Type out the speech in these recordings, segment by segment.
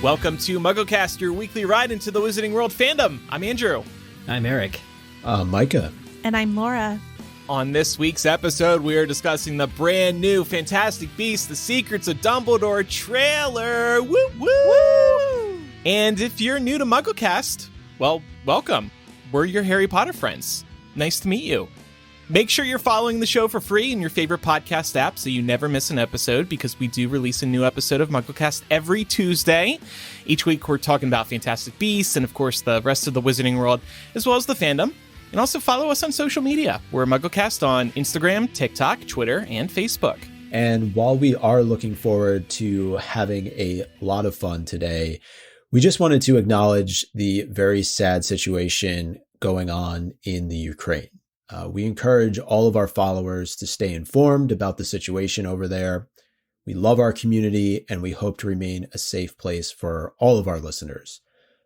Welcome to MuggleCast, your weekly ride into the Wizarding World fandom. I'm Andrew. I'm Eric. Micah. And I'm Laura. On this week's episode, we are discussing the brand new Fantastic Beasts, The Secrets of Dumbledore trailer. Woo woo! And if you're new to MuggleCast, well, welcome. We're your Harry Potter friends. Nice to meet you. Make sure you're following the show for free in your favorite podcast app so you never miss an episode, because we do release a new episode of MuggleCast every Tuesday. Each week we're talking about Fantastic Beasts and, of course, the rest of the Wizarding World, as well as the fandom. And also follow us on social media. We're MuggleCast on Instagram, TikTok, Twitter, and Facebook. And while we are looking forward to having a lot of fun today, we just wanted to acknowledge the very sad situation going on in the Ukraine. We encourage all of our followers to stay informed about the situation over there. We love our community, and we hope to remain a safe place for all of our listeners.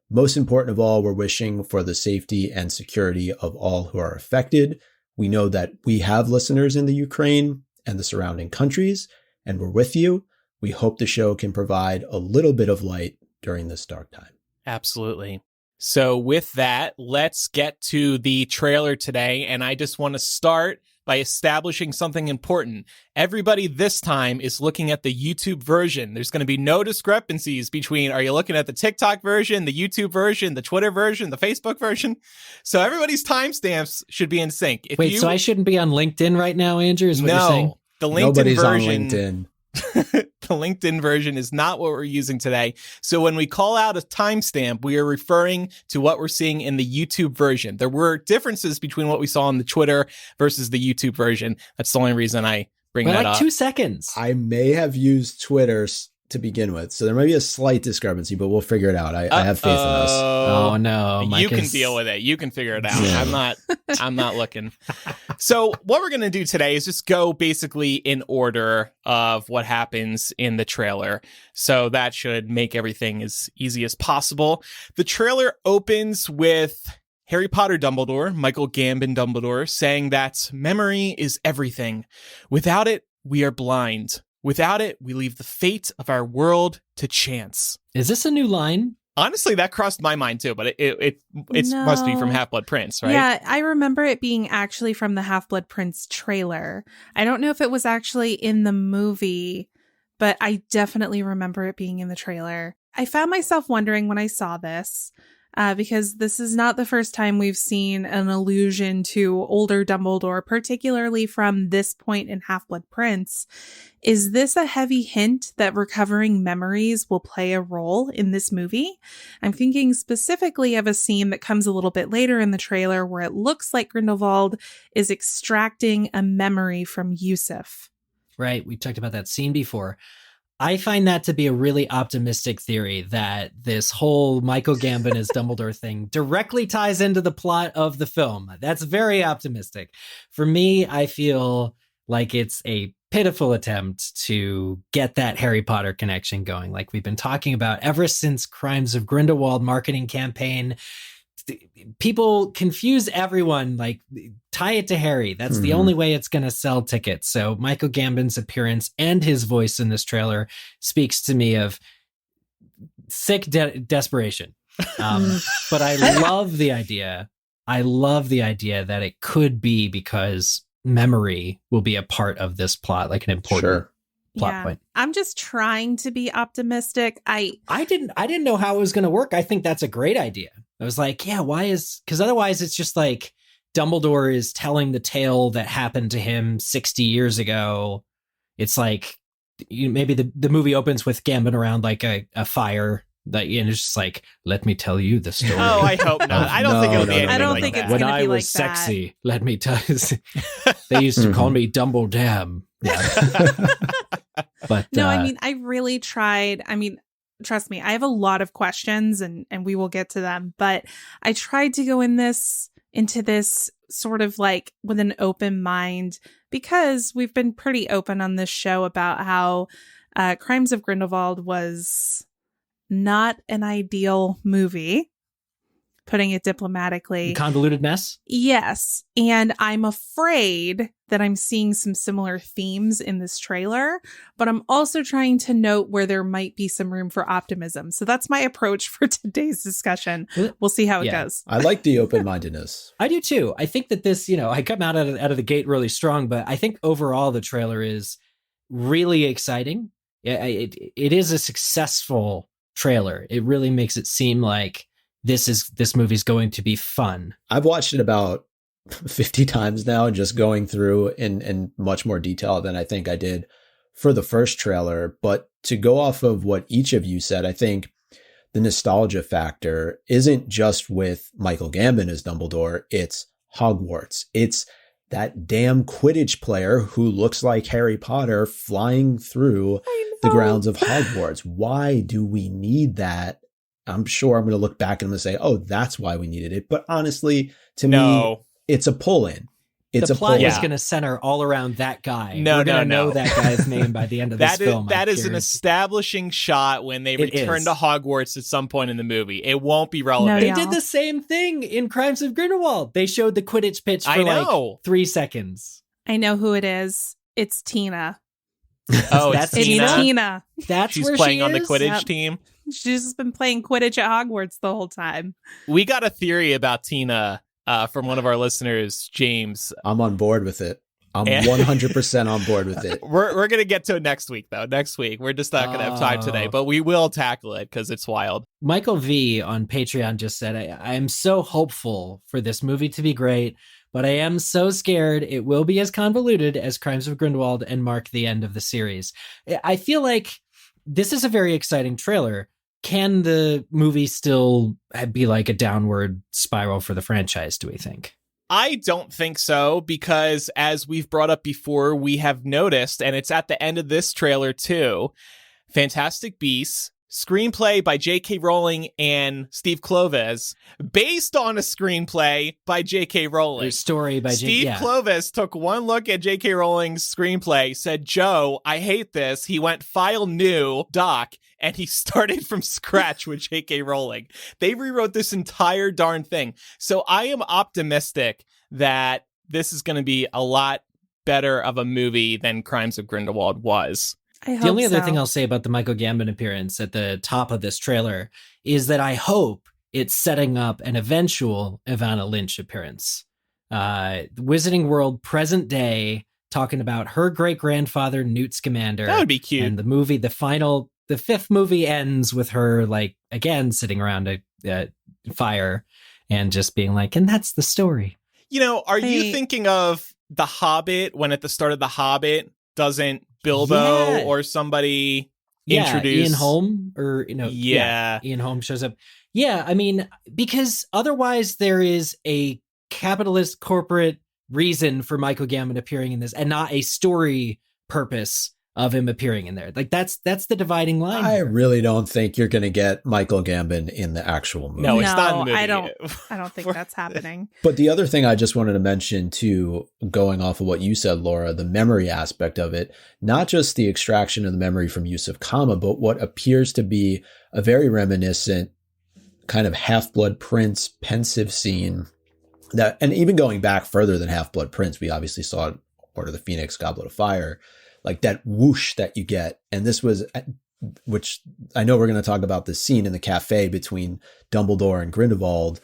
Most important of all, we're wishing for the safety and security of all who are affected. We know that we have listeners in the Ukraine and the surrounding countries, and we're with you. We hope the show can provide a little bit of light during this dark time. Absolutely. So with that, let's get to the trailer today. And I just want to start by establishing something important. Everybody this time is looking at the YouTube version. There's going to be no discrepancies between, are you looking at the TikTok version, the YouTube version, the Twitter version, the Facebook version? So everybody's timestamps should be in sync. So I shouldn't be on LinkedIn right now, Andrew, is what you're saying? The LinkedIn Nobody's version. on LinkedIn. The LinkedIn version is not what we're using today. So when we call out a timestamp, we are referring to what we're seeing in the YouTube version. There were differences between what we saw on the Twitter versus the YouTube version. That's the only reason I bring that up. 2 seconds. I may have used Twitter to begin with, so there might be a slight discrepancy, but we'll figure it out. I have faith in us. Oh no, you can deal with it. You can figure it out. Yeah. I'm not looking. So what we're going to do today is just go basically in order of what happens in the trailer. So that should make everything as easy as possible. The trailer opens with Harry Potter Dumbledore, Michael Gambon Dumbledore, saying that memory is everything. Without it, we are blind. Without it, we leave the fate of our world to chance. Is this a new line? Honestly, that crossed my mind too, but it No. must be from Half-Blood Prince, right? Yeah, I remember it being actually from the Half-Blood Prince trailer. I don't know if it was actually in the movie, but I definitely remember it being in the trailer. I found myself wondering when I saw this, because this is not the first time we've seen an allusion to older Dumbledore, particularly from this point in Half-Blood Prince. Is this a heavy hint that recovering memories will play a role in this movie? I'm thinking specifically of a scene that comes a little bit later in the trailer where it looks like Grindelwald is extracting a memory from Yusuf. Right, we talked about that scene before. I find that to be a really optimistic theory, that this whole Michael Gambon as Dumbledore thing directly ties into the plot of the film. That's very optimistic. For me, I feel like it's a pitiful attempt to get that Harry Potter connection going, like we've been talking about ever since Crimes of Grindelwald marketing campaign. People confuse everyone, like tie it to Harry. That's the only way it's going to sell tickets. So Michael Gambon's appearance and his voice in this trailer speaks to me of sick desperation. But I love the idea. I love the idea that it could be because memory will be a part of this plot, like an important plot point. I'm just trying to be optimistic. I didn't know how it was going to work. I think that's a great idea. I was like, yeah, because otherwise it's just like Dumbledore is telling the tale that happened to him 60 years ago. It's like maybe the movie opens with Gambon around like a fire. And it's just like, let me tell you the story. Oh, I hope not. I don't think it'll be anything I don't like think that. it's When gonna I be was like that. sexy, let me tell you. They used to call me Dumbledore. Yeah. But No, I mean, I really tried. I mean, trust me, I have a lot of questions and we will get to them, but I tried to go into this sort of like with an open mind, because we've been pretty open on this show about how Crimes of Grindelwald was not an ideal movie. putting it diplomatically. Convoluted mess? Yes. And I'm afraid that I'm seeing some similar themes in this trailer, but I'm also trying to note where there might be some room for optimism. So that's my approach for today's discussion. We'll see how it goes. I like the open-mindedness. I do too. I think that this, I come out of the gate really strong, but I think overall the trailer is really exciting. It is a successful trailer. It really makes it seem like this movie's going to be fun. I've watched it about 50 times now, just going through in much more detail than I think I did for the first trailer. But to go off of what each of you said, I think the nostalgia factor isn't just with Michael Gambon as Dumbledore, it's Hogwarts. It's that damn Quidditch player who looks like Harry Potter flying through the grounds of Hogwarts. Why do we need that? I'm sure I'm going to look back and I'm going to say, oh, that's why we needed it. But honestly, to me, it's a pull-in. It's the plot pull-in. is going to center all around that guy. No, We're going to know that guy's name by the end of this film. That is an establishing shot when they return to Hogwarts at some point in the movie. It won't be relevant. They did the same thing in Crimes of Grindelwald. They showed the Quidditch pitch for like 3 seconds. I know who it is. It's Tina. Oh, that's Tina. She's where playing she on the is? Quidditch team. She's just been playing Quidditch at Hogwarts the whole time. We got a theory about Tina from one of our listeners, James. I'm on board with it. I'm 100% on board with it. We're going to get to it next week, though. Next week. We're just not going to have time today, but we will tackle it because it's wild. Michael V on Patreon just said, I am so hopeful for this movie to be great, but I am so scared it will be as convoluted as Crimes of Grindelwald and mark the end of the series. I feel like this is a very exciting trailer. Can the movie still be like a downward spiral for the franchise, do we think? I don't think so, because as we've brought up before, we have noticed, and it's at the end of this trailer too, Fantastic Beasts, screenplay by J.K. Rowling and Steve Kloves, based on a screenplay by J.K. Rowling. Story by Steve Kloves took one look at J.K. Rowling's screenplay, said, Joe, I hate this. He went file new, doc, and he started from scratch with J.K. Rowling. They rewrote this entire darn thing. So I am optimistic that this is going to be a lot better of a movie than Crimes of Grindelwald was. The only other thing I'll say about the Michael Gambon appearance at the top of this trailer is that I hope it's setting up an eventual Evanna Lynch appearance. Wizarding World, present day, talking about her great-grandfather, Newt Scamander. That would be cute. And the fifth movie ends with her, like, again, sitting around a fire and just being like, and that's the story. Are you thinking of The Hobbit, when at the start of The Hobbit, doesn't Bilbo or somebody introduce Ian Holm Ian Holm shows up. Yeah, I mean, because otherwise there is a capitalist corporate reason for Michael Gambon appearing in this and not a story purpose of him appearing in there. Like that's the dividing line. I really don't think you're going to get Michael Gambon in the actual movie. No, it's not in the movie. I don't think that's happening. But the other thing I just wanted to mention too, going off of what you said, Laura, the memory aspect of it, not just the extraction of the memory from use of comma, but what appears to be a very reminiscent kind of Half-Blood Prince pensive scene that, and even going back further than Half-Blood Prince, we obviously saw Order of the Phoenix, Goblet of Fire, like that whoosh that you get. And this was, which I know we're going to talk about the scene in the cafe between Dumbledore and Grindelwald,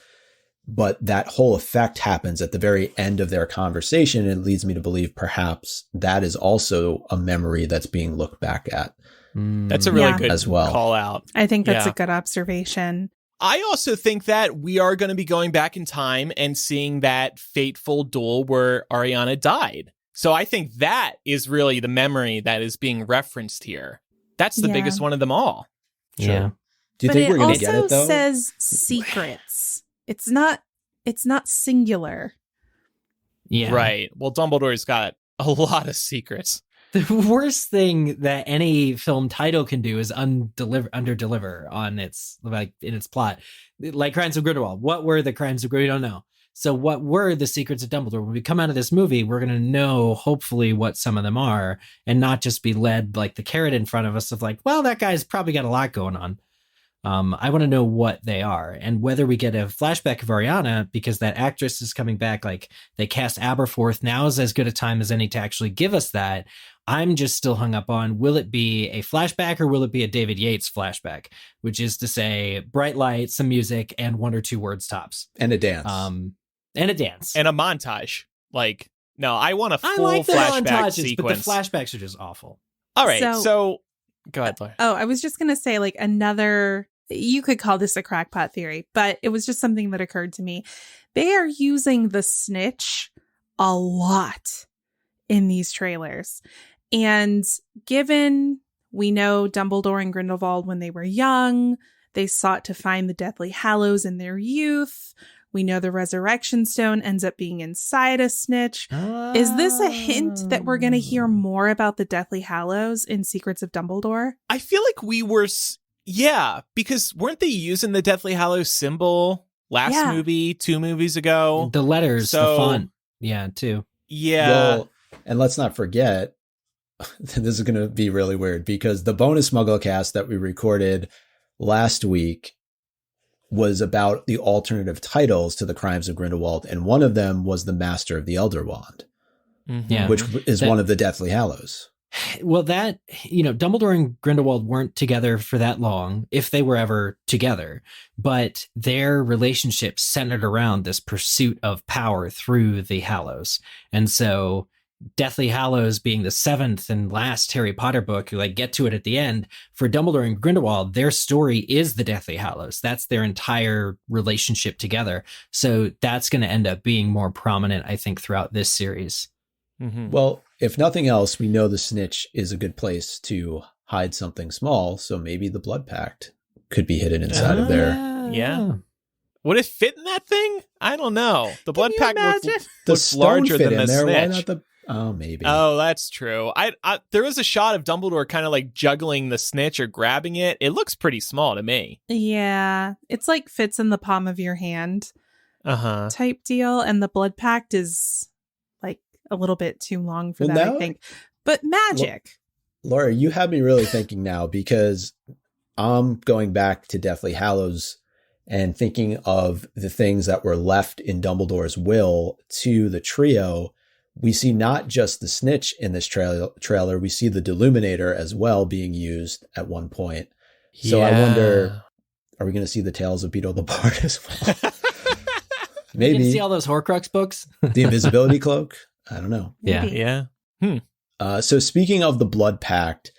but that whole effect happens at the very end of their conversation. And it leads me to believe perhaps that is also a memory that's being looked back at. That's a really good as well. Call out. I think that's a good observation. I also think that we are going to be going back in time and seeing that fateful duel where Ariana died. So I think that is really the memory that is being referenced here. That's the biggest one of them all. Sure. Yeah. Do you think we're going to get it though? It also says secrets. It's not singular. Yeah. Right. Well, Dumbledore's got a lot of secrets. The worst thing that any film title can do is underdeliver on its plot. Like Crimes of Grindelwald. What were the crimes of Grindelwald? We don't know. So what were the secrets of Dumbledore? When we come out of this movie, we're going to know, hopefully, what some of them are and not just be led like the carrot in front of us of like, well, that guy's probably got a lot going on. I want to know what they are and whether we get a flashback of Ariana because that actress is coming back. Like they cast Aberforth. Now is as good a time as any to actually give us that. I'm just still hung up on, will it be a flashback or will it be a David Yates flashback? Which is to say bright lights, some music, and 1 or 2 words tops. And a dance. And a dance. And a montage. Like, no, I want a full I like the flashback montages, sequence. but the flashbacks are just awful. All right, so go ahead, Laura. Oh, I was just going to say like another, you could call this a crackpot theory, but it was just something that occurred to me. They are using the snitch a lot in these trailers. And given we know Dumbledore and Grindelwald when they were young, they sought to find the Deathly Hallows in their youth. We know the Resurrection Stone ends up being inside a snitch. Is this a hint that we're going to hear more about the Deathly Hallows in Secrets of Dumbledore? I feel like we were, because weren't they using the Deathly Hallows symbol last movie, 2 movies ago? The letters, the font. Yeah, too. Yeah. Well, and let's not forget, this is going to be really weird because the bonus MuggleCast that we recorded last week was about the alternative titles to the Crimes of Grindelwald, and one of them was the Master of the Elder Wand, which is one of the Deathly Hallows. Well, that, Dumbledore and Grindelwald weren't together for that long, if they were ever together, but their relationship centered around this pursuit of power through the Hallows. And so Deathly Hallows being the 7th and last Harry Potter book, you get to it at the end. For Dumbledore and Grindelwald, their story is the Deathly Hallows. That's their entire relationship together. So that's going to end up being more prominent, I think, throughout this series. Mm-hmm. Well, if nothing else, we know the snitch is a good place to hide something small. So maybe the blood pact could be hidden inside of there. Yeah. Would it fit in that thing? I don't know. The blood pact looks stone larger fit than in the there. Why snitch. not the? Oh, maybe. Oh, that's true. There was a shot of Dumbledore kind of like juggling the snitch or grabbing it. It looks pretty small to me. Yeah, it's like fits in the palm of your hand type deal. And the blood pact is like a little bit too long for that, I think. But magic. Laura, you have me really thinking now because I'm going back to Deathly Hallows and thinking of the things that were left in Dumbledore's will to the trio. We see not just the snitch in this trailer, we see the Deluminator as well being used at one point. So I wonder, are we going to see the Tales of Beetle the Bard as well? Maybe. You can see all those Horcrux books? The Invisibility Cloak? I don't know. Yeah. So speaking of the Blood Pact,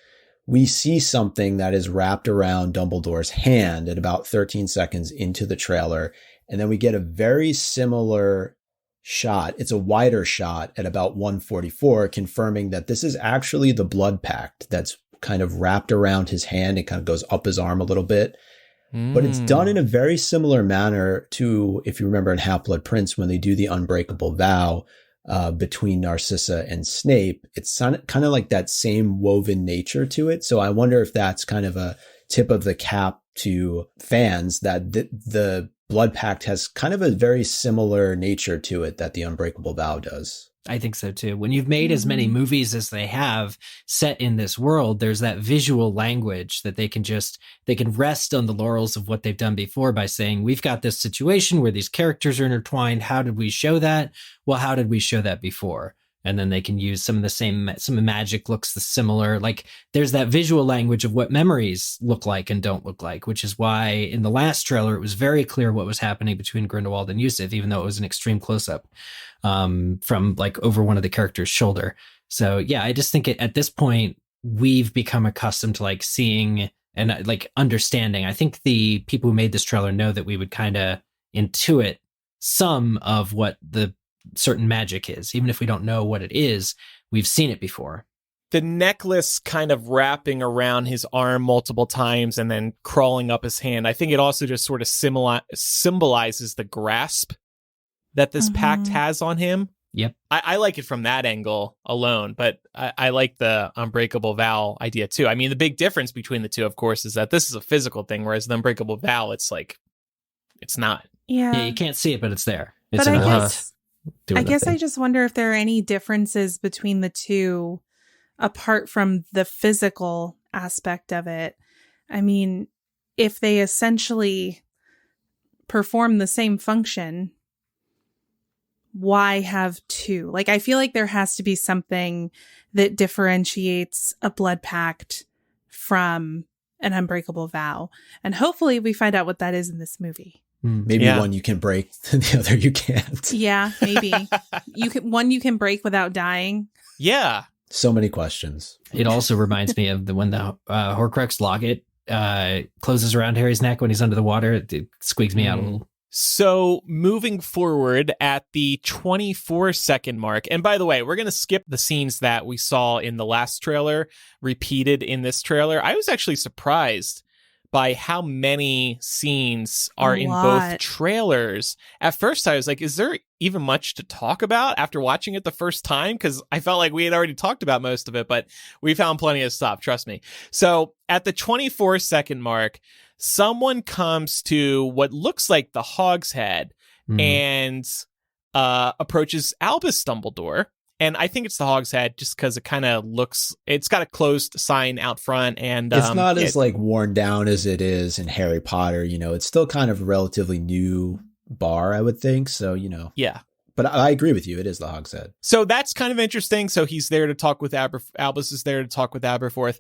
we see something that is wrapped around Dumbledore's hand at about 13 seconds into the trailer. And then we get a very similar shot. It's a wider shot at about 1:44, confirming that this is actually the blood pact that's kind of wrapped around his hand and kind of goes up his arm a little bit. But it's done in a very similar manner to, if you remember in Half-Blood Prince, when they do the unbreakable vow between Narcissa and Snape, it's kind of like that same woven nature to it. So I wonder if that's kind of a tip of the cap to fans that the Blood Pact has kind of a very similar nature to it that the Unbreakable Vow does. I think so too. When you've made as many movies as they have set in this world, there's that visual language that they can rest on the laurels of what they've done before by saying, we've got this situation where these characters are intertwined. How did we show that? Well, how did we show that before? And then they can use some magic looks similar. Like there's that visual language of what memories look like and don't look like, which is why in the last trailer, it was very clear what was happening between Grindelwald and Yusuf, even though it was an extreme close-up from like over one of the characters' shoulder. So yeah, I just think at this point, we've become accustomed to like seeing and like understanding. I think the people who made this trailer know that we would kind of intuit some of what the certain magic is. Even if we don't know what it is, we've seen it before. The necklace kind of wrapping around his arm multiple times and then crawling up his hand. I think it also just sort of symbolizes the grasp that this pact has on him. Yep. I like it from that angle alone, but I like the Unbreakable Vow idea too. I mean, the big difference between the two, of course, is that this is a physical thing, whereas the Unbreakable Vow, it's like, it's not. Yeah, you can't see it, but it's there. It's but I I guess I just wonder if there are any differences between the two apart from the physical aspect of it. I mean, if they essentially perform the same function, why have two? Like, I feel like there has to be something that differentiates a blood pact from an unbreakable vow. And hopefully we find out what that is in this movie. Maybe one you can break, the other you can't. Yeah, maybe. You can break without dying. Yeah. So many questions. It also reminds me of when the Horcrux locket closes around Harry's neck when he's under the water. It squeaks me out a little. So moving forward at the 24-second mark, and by the way, we're going to skip the scenes that we saw in the last trailer repeated in this trailer. I was actually surprised by how many scenes are in both trailers. At first, I was like, is there even much to talk about after watching it the first time? Because I felt like we had already talked about most of it, but we found plenty of stuff, trust me. So at the 24-second mark, someone comes to what looks like the Hog's Head and approaches Albus Dumbledore. And I think it's the Hog's Head just because it kind of looks, it's got a closed sign out front. And it's not as like worn down as it is in Harry Potter. You know, it's still kind of a relatively new bar, I would think. So, you know. Yeah. But I agree with you. It is the Hog's Head. So that's kind of interesting. So he's there to talk with Albus is there to talk with Aberforth.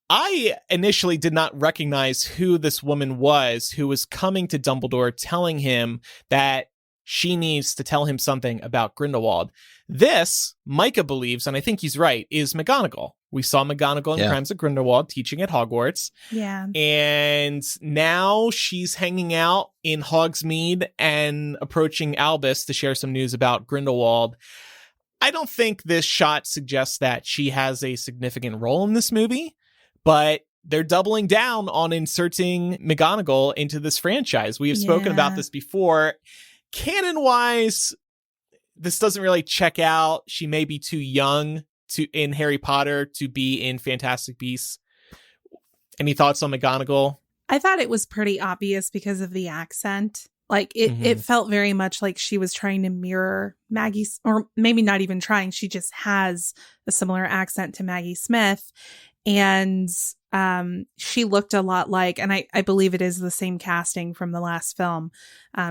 I initially did not recognize who this woman was who was coming to Dumbledore telling him that she needs to tell him something about Grindelwald. This, Micah believes, and I think he's right, is McGonagall. We saw McGonagall in Crimes of Grindelwald teaching at Hogwarts. Yeah. And now she's hanging out in Hogsmeade and approaching Albus to share some news about Grindelwald. I don't think this shot suggests that she has a significant role in this movie, but they're doubling down on inserting McGonagall into this franchise. We have spoken about this before. Canon-wise, this doesn't really check out. She may be too young in Harry Potter to be in Fantastic Beasts. Any thoughts on McGonagall? I thought it was pretty obvious because of the accent. Like, it felt very much like she was trying to mirror Maggie's, or maybe not even trying. She just has a similar accent to Maggie Smith. And she looked a lot like, and I believe it is the same casting from the last film.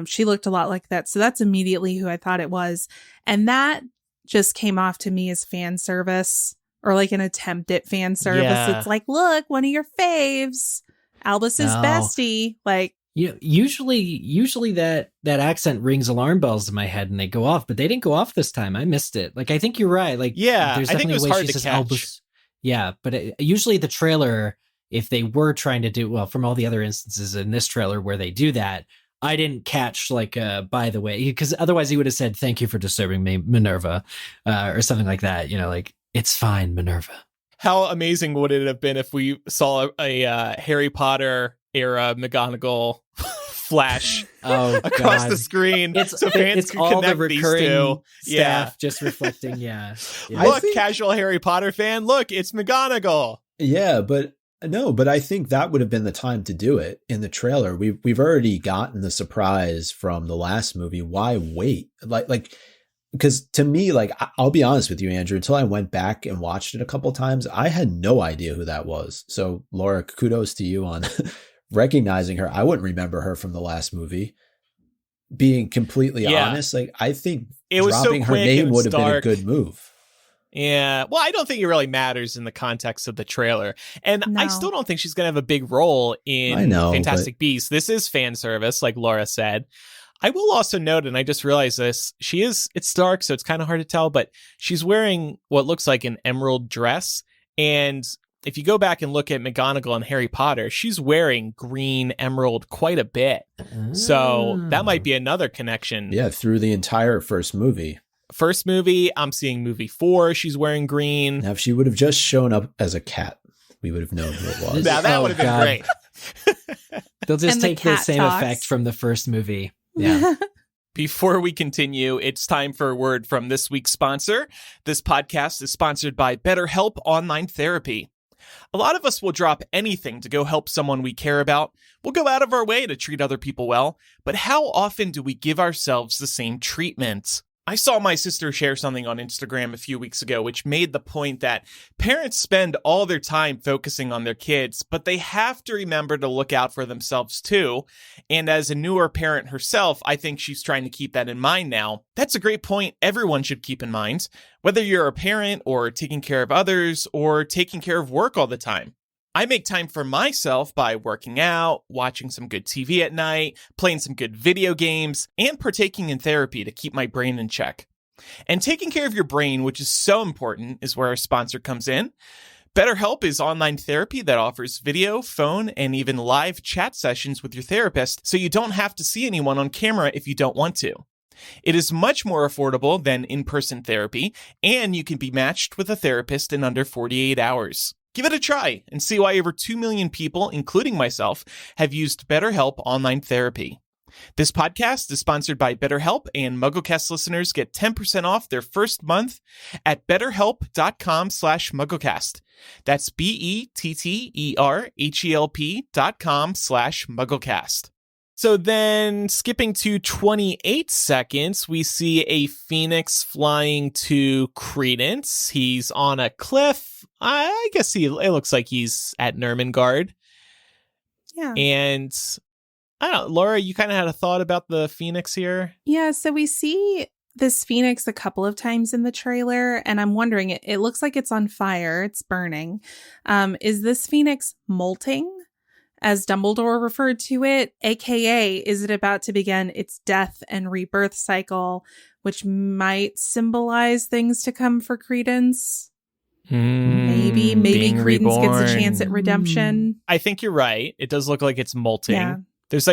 She looked a lot like that. So that's immediately who I thought it was. And that just came off to me as fan service, or like an attempt at fan service. Yeah. It's like, look, one of your faves, Albus's bestie. Like, usually that accent rings alarm bells in my head and they go off, but they didn't go off this time. I missed it. Like, I think you're right. Like, there's I think it was hard to catch. Albus. Yeah, but usually the trailer, if they were trying to do, well, from all the other instances in this trailer where they do that, I didn't catch, like, by the way, because otherwise he would have said, thank you for disturbing me, Minerva, or something like that. You know, like, it's fine, Minerva. How amazing would it have been if we saw a Harry Potter era McGonagall flash across the screen, so fans can all connect the these recurring two. Staff just reflecting. Look, casual Harry Potter fan. Look, it's McGonagall. Yeah, but I think that would have been the time to do it in the trailer. We've already gotten the surprise from the last movie. Why wait? Like, because to me, like, I'll be honest with you, Andrew, until I went back and watched it a couple times, I had no idea who that was. So, Laura, kudos to you on recognizing her. I wouldn't remember her from the last movie. Being completely honest, like, I think dropping her name would have been a good move. Yeah, well, I don't think it really matters in the context of the trailer. And I still don't think she's going to have a big role in Fantastic Beasts. This is fan service, like Laura said. I will also note, and I just realized this, it's dark, so it's kind of hard to tell, but she's wearing what looks like an emerald dress. And if you go back and look at McGonagall and Harry Potter, she's wearing green emerald quite a bit. So that might be another connection. Yeah, through the entire first movie. I'm seeing movie 4, she's wearing green. Now, if she would have just shown up as a cat, we would have known who it was. Now, that would have been great. They'll just take the same effect from the first movie. Yeah. Before we continue, it's time for a word from this week's sponsor. This podcast is sponsored by BetterHelp Online Therapy. A lot of us will drop anything to go help someone we care about. We'll go out of our way to treat other people well. But how often do we give ourselves the same treatment? I saw my sister share something on Instagram a few weeks ago, which made the point that parents spend all their time focusing on their kids, but they have to remember to look out for themselves too. And as a newer parent herself, I think she's trying to keep that in mind now. That's a great point everyone should keep in mind, whether you're a parent or taking care of others or taking care of work all the time. I make time for myself by working out, watching some good TV at night, playing some good video games, and partaking in therapy to keep my brain in check. And taking care of your brain, which is so important, is where our sponsor comes in. BetterHelp is online therapy that offers video, phone, and even live chat sessions with your therapist, so you don't have to see anyone on camera if you don't want to. It is much more affordable than in-person therapy, and you can be matched with a therapist in under 48 hours. Give it a try and see why over 2 million people, including myself, have used BetterHelp online therapy. This podcast is sponsored by BetterHelp, and MuggleCast listeners get 10% off their first month at betterhelp.com/MuggleCast. That's BetterHelp.com/MuggleCast. So then, skipping to 28 seconds, we see a phoenix flying to Credence. He's on a cliff. I guess it looks like he's at Nurmengard. Yeah. And I don't know, Laura, you kind of had a thought about the phoenix here? Yeah, so we see this phoenix a couple of times in the trailer, and I'm wondering, it looks like it's on fire. It's burning. Is this phoenix molting, as Dumbledore referred to it? AKA, is it about to begin its death and rebirth cycle, which might symbolize things to come for Credence? Maybe Credence reborn. gets a chance at redemption. I think you're right. It does look like it's molting. Yeah. There's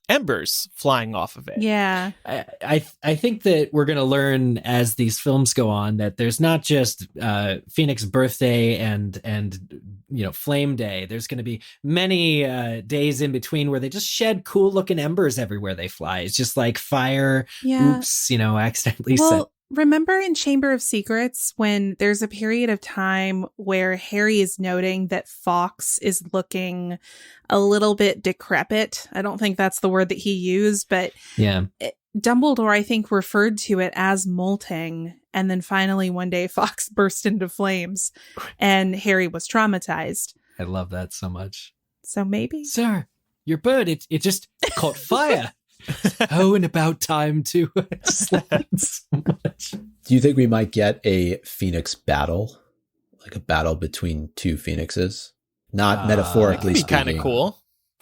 embers flying off of it. Yeah. I think that we're going to learn as these films go on that there's not just Phoenix birthday and Flame Day. There's going to be many days in between where they just shed cool looking embers everywhere they fly. It's just like fire. Yeah. Oops, accidentally set. Remember in Chamber of Secrets when there's a period of time where Harry is noting that Fawkes is looking a little bit decrepit? I don't think that's the word that he used, but yeah, Dumbledore, I think, referred to it as molting. And then finally one day Fawkes burst into flames and Harry was traumatized. I love that so much. So maybe. Sir, your bird, it just caught fire. Oh, and about time too. So much. Do you think we might get a phoenix battle? Like a battle between two phoenixes? Not metaphorically that'd be speaking. kind of cool.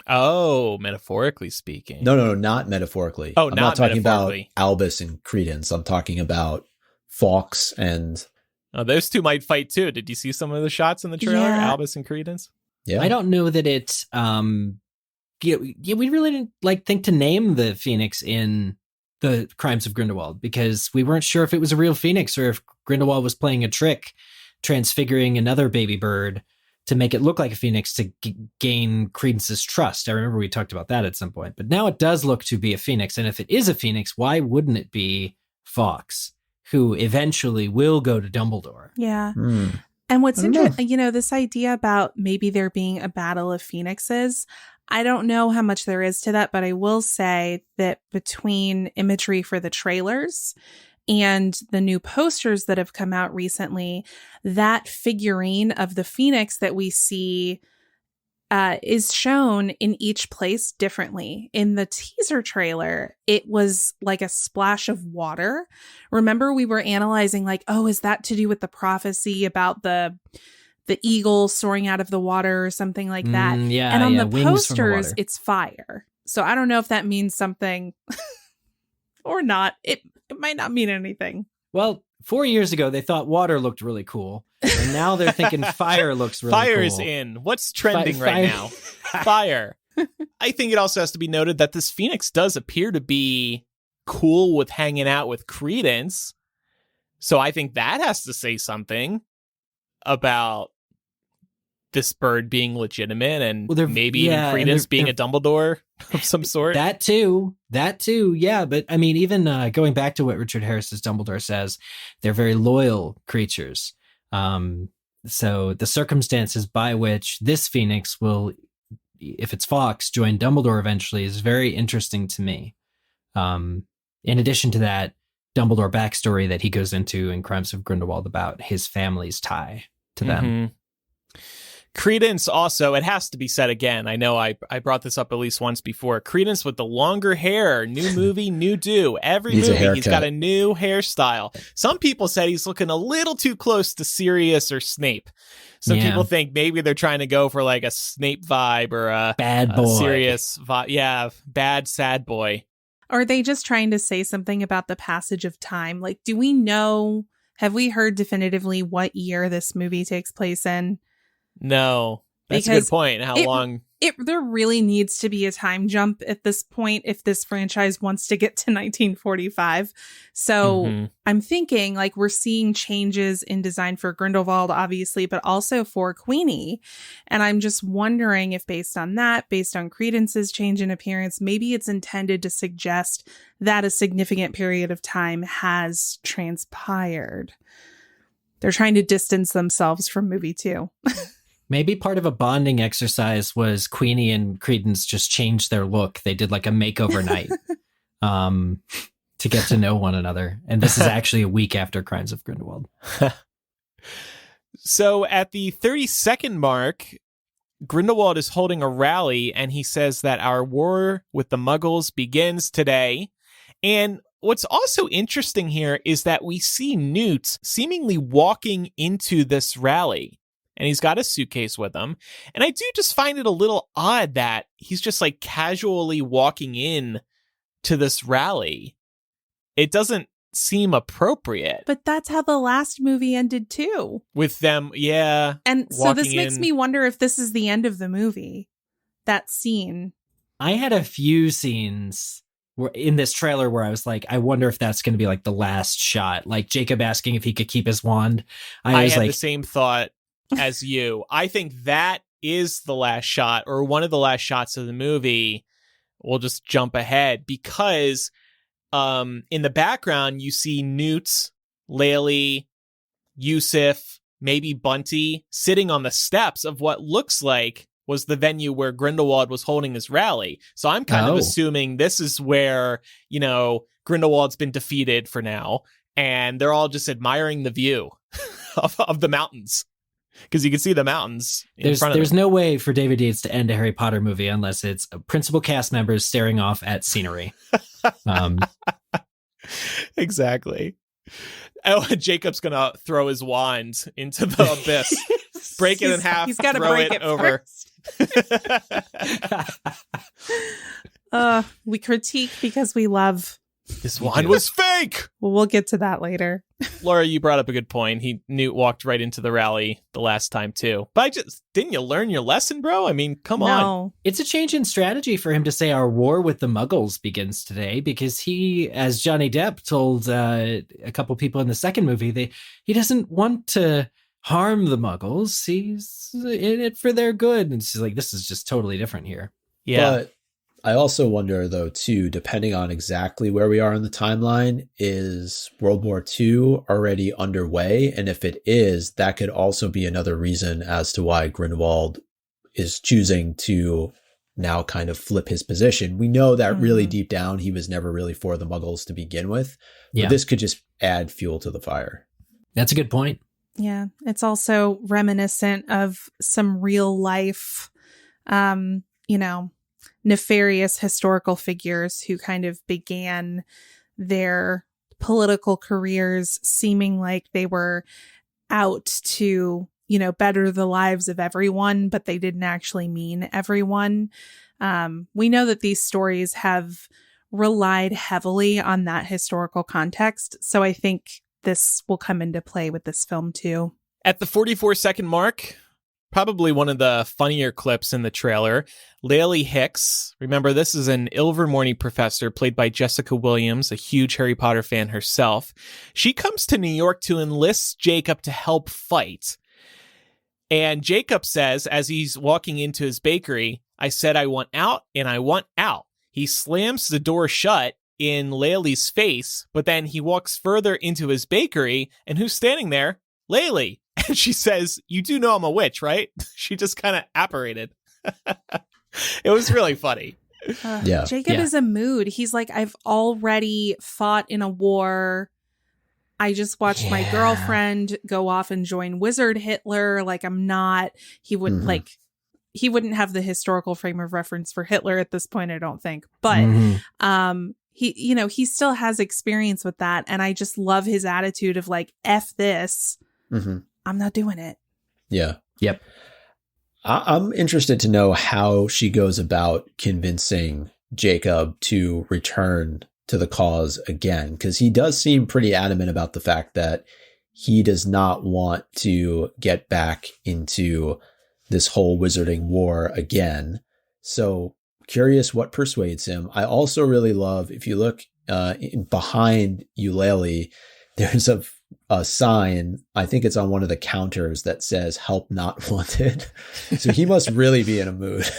Oh, metaphorically speaking. No, not metaphorically. Oh, I'm not talking about metaphorically. Albus and Credence. I'm talking about Fawkes and... Oh, those two might fight too. Did you see some of the shots in the trailer? Yeah. Albus and Credence? Yeah. I don't know that it we really didn't think to name the phoenix in the Crimes of Grindelwald because we weren't sure if it was a real phoenix or if Grindelwald was playing a trick, transfiguring another baby bird to make it look like a phoenix to gain Credence's trust. I remember we talked about that at some point, but now it does look to be a phoenix. And if it is a phoenix, why wouldn't it be Fawkes, who eventually will go to Dumbledore? Yeah. And what's interesting, this idea about maybe there being a battle of phoenixes, I don't know how much there is to that, but I will say that between imagery for the trailers and the new posters that have come out recently, that figurine of the phoenix that we see is shown in each place differently. In the teaser trailer, it was like a splash of water. Remember, we were analyzing is that to do with the prophecy about the eagle soaring out of the water or something like that? Yeah, and on the wings from the posters, water. it's fire. So I don't know if that means something or not. It might not mean anything. Well, 4 years ago, they thought water looked really cool. And now they're thinking fire looks really cool. Fire's in. What's trending right now? Fire. I think it also has to be noted that this phoenix does appear to be cool with hanging out with Credence. So I think that has to say something about this bird being legitimate and maybe even Credence being a Dumbledore of some sort. That too, yeah. But I mean, even going back to what Richard Harris's Dumbledore says, they're very loyal creatures. So the circumstances by which this phoenix will, if it's Fawkes, join Dumbledore eventually is very interesting to me. In addition to that, Dumbledore backstory that he goes into in Crimes of Grindelwald about his family's tie to them. Mm-hmm. Credence also, it has to be said again. I know I brought this up at least once before. Credence with the longer hair, new movie, new do. Every movie, he's got a new hairstyle. Some people said he's looking a little too close to Sirius or Snape. Some people think maybe they're trying to go for like a Snape vibe or a bad boy. Sirius vibe. Yeah, bad, sad boy. Or are they just trying to say something about the passage of time? Like, do we know, have we heard definitively what year this movie takes place in? No, that's a good point. How long? There really needs to be a time jump at this point if this franchise wants to get to 1945. So I'm thinking like we're seeing changes in design for Grindelwald, obviously, but also for Queenie. And I'm just wondering if based on that, based on Credence's change in appearance, maybe it's intended to suggest that a significant period of time has transpired. They're trying to distance themselves from movie 2. Maybe part of a bonding exercise was Queenie and Credence just changed their look. They did like a makeover night to get to know one another. And this is actually a week after Crimes of Grindelwald. So at the 30-second mark, Grindelwald is holding a rally and he says that our war with the Muggles begins today. And what's also interesting here is that we see Newt seemingly walking into this rally. And he's got a suitcase with him. And I do just find it a little odd that he's just like casually walking in to this rally. It doesn't seem appropriate. But that's how the last movie ended too. With them, yeah. And so this makes me wonder if this is the end of the movie. That scene. I had a few scenes in this trailer where I was like, I wonder if that's going to be like the last shot. Like Jacob asking if he could keep his wand. I had the same thought as you. I think that is the last shot or one of the last shots of the movie. We'll just jump ahead because in the background you see Newt, Laylee, Yusuf, maybe Bunty sitting on the steps of what looks like was the venue where Grindelwald was holding his rally. So I'm kind of assuming this is where, you know, Grindelwald's been defeated for now and they're all just admiring the view of the mountains. Because you can see the mountains in front of them. There's no way for David Yates to end a Harry Potter movie unless it's principal cast members staring off at scenery. Exactly. Oh, Jacob's going to throw his wand into the abyss, break it in half, he's gotta throw break it over. We critique because we love. This wand was fake! Well, we'll get to that later. Laura, you brought up a good point. Newt walked right into the rally the last time, too. But didn't you learn your lesson, bro? I mean, come on. It's a change in strategy for him to say our war with the Muggles begins today because he, as Johnny Depp told a couple people in the second movie, he doesn't want to harm the Muggles. He's in it for their good. And it's like, this is just totally different here. Yeah. But I also wonder, though, too, depending on exactly where we are in the timeline, is World War II already underway? And if it is, that could also be another reason as to why Grindelwald is choosing to now kind of flip his position. We know that really deep down, he was never really for the Muggles to begin with. But this could just add fuel to the fire. That's a good point. Yeah. It's also reminiscent of some real life, nefarious historical figures who kind of began their political careers seeming like they were out to, better the lives of everyone, but they didn't actually mean everyone. We know that these stories have relied heavily on that historical context. So I think this will come into play with this film too. At the 44-second mark, probably one of the funnier clips in the trailer, Laylee Hicks. Remember, this is an Ilvermorny professor played by Jessica Williams, a huge Harry Potter fan herself. She comes to New York to enlist Jacob to help fight. And Jacob says, as he's walking into his bakery, I said I want out and I want out. He slams the door shut in Laylee's face, but then he walks further into his bakery, and who's standing there? Laylee. And she says, you do know I'm a witch, right? She just kind of apparated. It was really funny. Yeah. Jacob is a mood. He's like, I've already fought in a war. I just watched my girlfriend go off and join Wizard Hitler. Like, I'm not, he wouldn't he wouldn't have the historical frame of reference for Hitler at this point, I don't think. But he still has experience with that. And I just love his attitude of like, F this. I'm not doing it. Yeah. Yep. I'm interested to know how she goes about convincing Jacob to return to the cause again, because he does seem pretty adamant about the fact that he does not want to get back into this whole wizarding war again. So curious what persuades him. I also really love, if you look behind Eulalie, there's a sign, I think it's on one of the counters, that says "Help Not Wanted." So he must really be in a mood.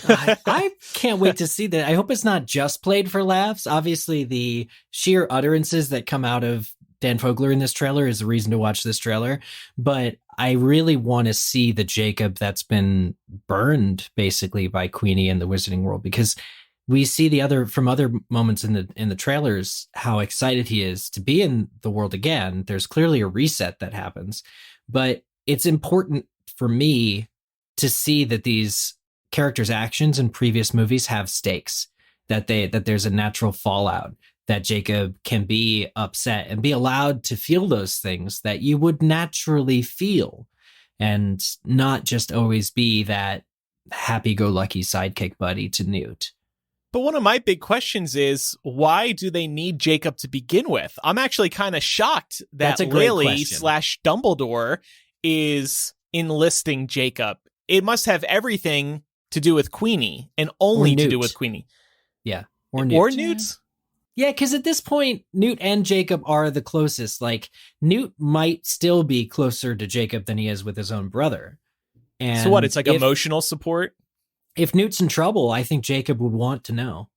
I can't wait to see that. I hope it's not just played for laughs. Obviously, the sheer utterances that come out of Dan Fogler in this trailer is the reason to watch this trailer. But I really want to see the Jacob that's been burned basically by Queenie in the Wizarding World, because we see from other moments in the trailers how excited he is to be in the world again. There's clearly a reset that happens, but it's important for me to see that these characters' actions in previous movies have stakes, that there's a natural fallout, that Jacob can be upset and be allowed to feel those things that you would naturally feel, and not just always be that happy-go-lucky sidekick buddy to Newt. But one of my big questions is, why do they need Jacob to begin with? I'm actually kind of shocked that Lily / Dumbledore is enlisting Jacob. It must have everything to do with Queenie, and only to do with Queenie. Yeah. Or Newt. Or Newt. Yeah, because at this point, Newt and Jacob are the closest. Like, Newt might still be closer to Jacob than he is with his own brother. And so what, it's like emotional support? If Newt's in trouble, I think Jacob would want to know.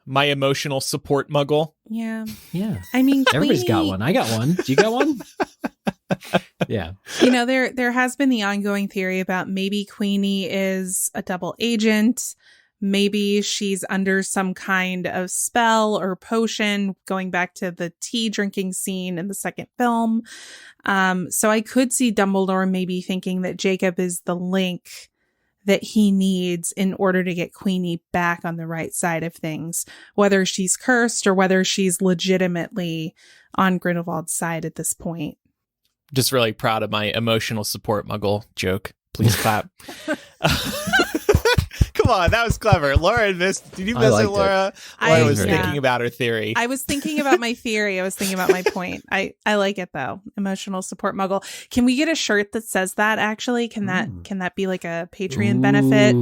My emotional support muggle? Yeah. I mean, everybody's got one. I got one. Do you got one? Yeah. There has been the ongoing theory about maybe Queenie is a double agent. Maybe she's under some kind of spell or potion, going back to the tea drinking scene in the second film. So I could see Dumbledore maybe thinking that Jacob is the link that he needs in order to get Queenie back on the right side of things, whether she's cursed or whether she's legitimately on Grindelwald's side at this point. Just really proud of my emotional support muggle joke. Please clap. Come on, that was clever. Laura missed. Did you miss it, Laura? Laura was thinking about her theory. I was thinking about my theory. I was thinking about my point. I like it though. Emotional support muggle. Can we get a shirt that says that? Actually, can that be like a Patreon benefit?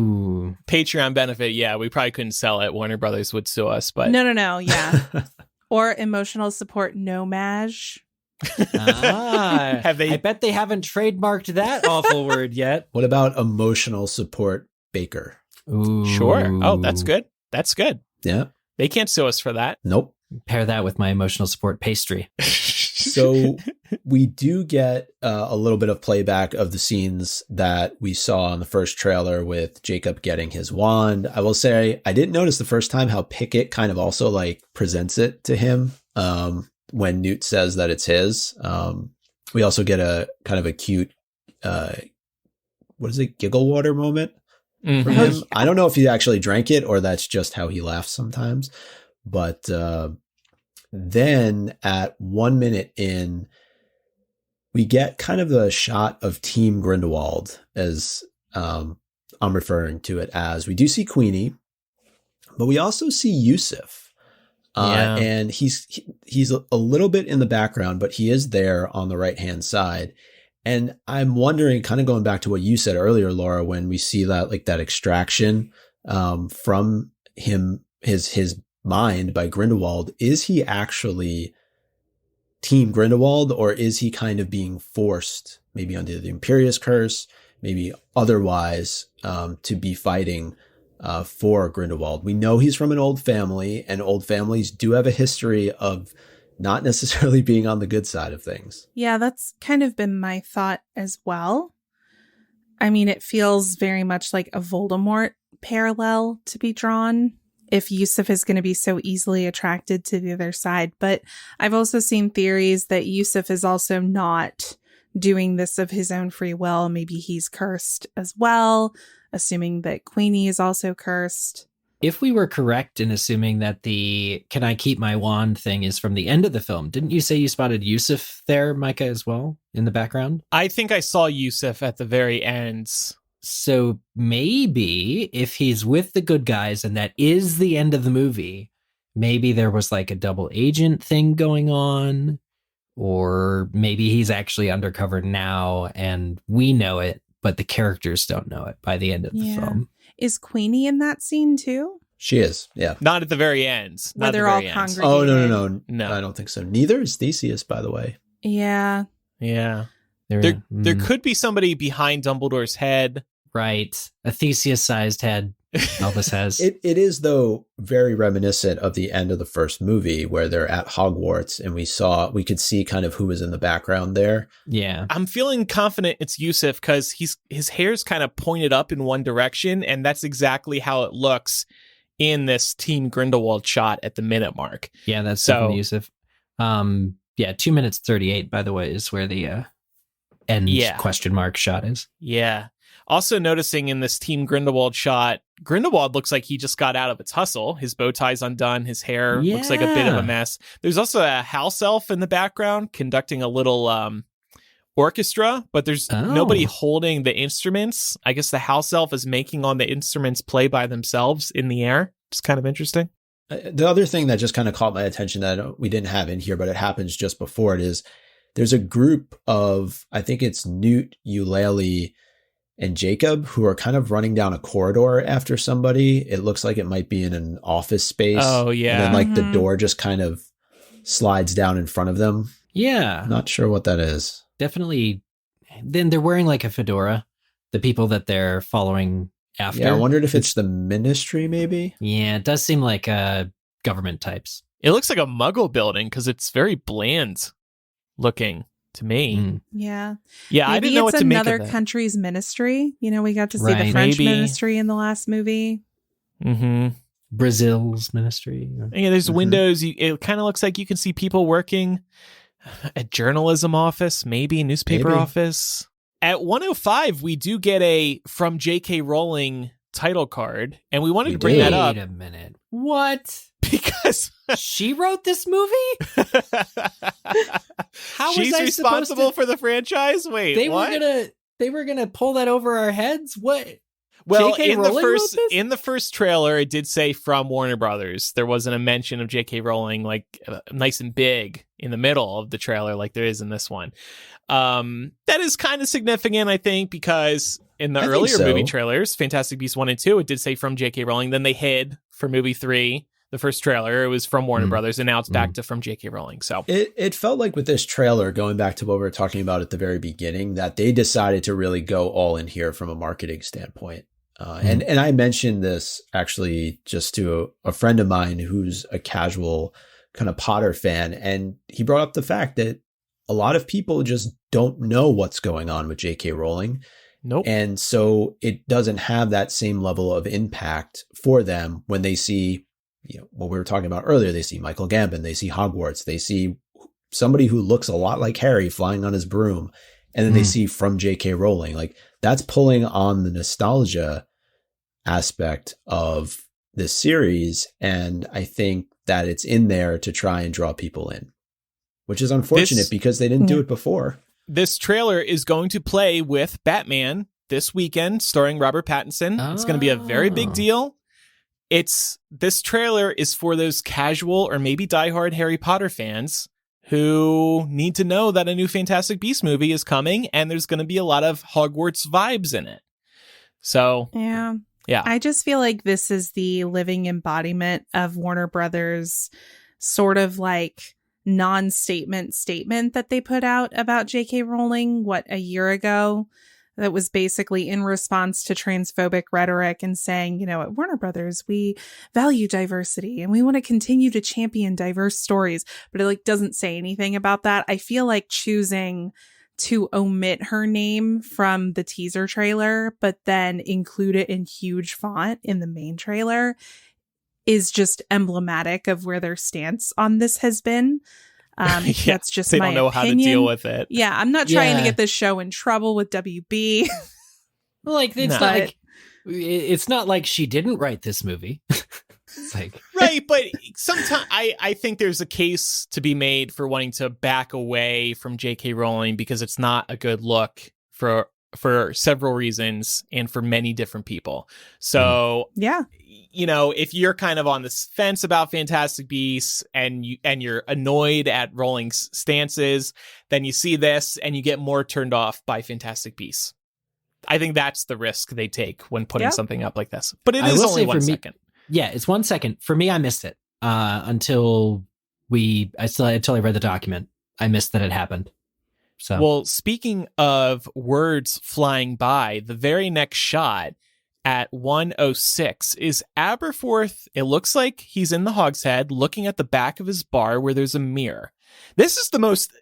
Patreon benefit. Yeah, we probably couldn't sell it. Warner Brothers would sue us. But no. Yeah, or emotional support nomage. I bet they haven't trademarked that awful word yet. What about emotional support baker? Ooh. Sure. Oh, that's good. That's good. Yeah. They can't sue us for that. Nope. Pair that with my emotional support pastry. So we do get a little bit of playback of the scenes that we saw in the first trailer with Jacob getting his wand. I will say I didn't notice the first time how Pickett kind of also like presents it to him when Newt says that it's his. We also get a kind of a cute, giggle water moment. For him. I don't know if he actually drank it or that's just how he laughs sometimes. But then at 1 minute in, we get kind of a shot of Team Grindelwald, as I'm referring to it as. We do see Queenie, but we also see Yusuf. And he's a little bit in the background, but he is there on the right-hand side. And I'm wondering, kind of going back to what you said earlier, Laura, when we see that like that extraction from him, his mind by Grindelwald, is he actually Team Grindelwald, or is he kind of being forced, maybe under the Imperius curse, maybe otherwise, to be fighting for Grindelwald? We know he's from an old family, and old families do have a history of not necessarily being on the good side of things. Yeah, that's kind of been my thought as well. I mean, it feels very much like a Voldemort parallel to be drawn if Yusuf is going to be so easily attracted to the other side. But I've also seen theories that Yusuf is also not doing this of his own free will. Maybe he's cursed as well, assuming that Queenie is also cursed. If we were correct in assuming that the "can I keep my wand" thing is from the end of the film, didn't you say you spotted Yusuf there, Micah, as well, in the background? I think I saw Yusuf at the very end. So maybe if he's with the good guys and that is the end of the movie, maybe there was like a double agent thing going on, or maybe he's actually undercover now and we know it, but the characters don't know it by the end of the film. Is Queenie in that scene too? She is, yeah. Not at the very end. Where they're all congregated. Oh, no. I don't think so. Neither is Theseus, by the way. Yeah. Yeah. There could be somebody behind Dumbledore's head. Right. A Theseus-sized head Elvis has. It is, though, very reminiscent of the end of the first movie where they're at Hogwarts and we could see kind of who was in the background there. Yeah. I'm feeling confident it's Yusuf because his hair's kind of pointed up in one direction, and that's exactly how it looks in this Team Grindelwald shot at the minute mark. Yeah, that's definitely Yusuf. 2 minutes 38, by the way, is where the end question mark shot is. Yeah. Also noticing in this Team Grindelwald shot, Grindelwald looks like he just got out of a tussle. His bow tie's undone. His hair looks like a bit of a mess. There's also a house elf in the background conducting a little orchestra, but there's nobody holding the instruments. I guess the house elf is making all the instruments play by themselves in the air. It's kind of interesting. The other thing that just kind of caught my attention that we didn't have in here, but it happens just before it is there's a group of, I think it's Newt, Eulalie, and Jacob, who are kind of running down a corridor after somebody. It looks like it might be in an office space. Oh, yeah. And then the door just kind of slides down in front of them. Yeah. Not sure what that is. Definitely. Then they're wearing like a fedora, the people that they're following after. Yeah, I wondered if it's the ministry, maybe. Yeah, it does seem like government types. It looks like a Muggle building because it's very bland looking to me. Yeah. Yeah, maybe I didn't know what to make of another that. country's ministry. You know, we got to see the French ministry in the last movie. Mm-hmm. Brazil's ministry. Yeah, there's windows. It kind of looks like you can see people working at journalism office, maybe newspaper office. At 1:05, we do get a from J.K. Rowling title card, and we wanted to bring that up. Wait a minute. What? Because she wrote this movie? How she's was I responsible for the franchise? Wait, what? They were gonna pull that over our heads? What? Well, J.K. in the first trailer, it did say from Warner Brothers. There wasn't a mention of J.K. Rowling like nice and big in the middle of the trailer like there is in this one. That is kind of significant, I think, because in the earlier movie trailers, Fantastic Beasts 1 and 2, it did say from J.K. Rowling. Then they hid for movie 3. The first trailer, it was from Warner Brothers, and now it's back to from J.K. Rowling. So it felt like with this trailer, going back to what we were talking about at the very beginning, that they decided to really go all in here from a marketing standpoint. And I mentioned this actually just to a friend of mine who's a casual kind of Potter fan, and he brought up the fact that a lot of people just don't know what's going on with J.K. Rowling. Nope. And so it doesn't have that same level of impact for them when they see, you know, what we were talking about earlier. They see Michael Gambon, they see Hogwarts, they see somebody who looks a lot like Harry flying on his broom, and then they see from J.K. Rowling. Like, that's pulling on the nostalgia aspect of this series, and I think that it's in there to try and draw people in, which is unfortunate because they didn't do it before. This trailer is going to play with Batman this weekend, starring Robert Pattinson. It's going to be a very big deal. This trailer is for those casual or maybe diehard Harry Potter fans who need to know that a new Fantastic Beasts movie is coming, and there's going to be a lot of Hogwarts vibes in it. So, yeah. I just feel like this is the living embodiment of Warner Brothers' sort of like non-statement statement that they put out about J.K. Rowling, a year ago, that was basically in response to transphobic rhetoric and saying, you know, at Warner Brothers, we value diversity and we want to continue to champion diverse stories. But it doesn't say anything about that. I feel like choosing to omit her name from the teaser trailer, but then include it in huge font in the main trailer is just emblematic of where their stance on this has been. That's just they my don't know opinion. how to deal with it. Yeah, I'm not trying to get this show in trouble with WB. Like, it's not like she didn't write this movie. It's like right, but sometimes I think there's a case to be made for wanting to back away from J.K. Rowling because it's not a good look for several reasons and for many different people. So if you're kind of on this fence about Fantastic Beasts and you're annoyed at Rowling's stances, then you see this and you get more turned off by Fantastic Beasts. I think that's the risk they take when putting something up like this. But it is only 1 second. Yeah, it's 1 second. For me, I missed it until I read the document. I missed that it happened. So, well, speaking of words flying by, the very next shot at 1:06 is Aberforth. It looks like he's in the Hogshead looking at the back of his bar where there's a mirror. This is the most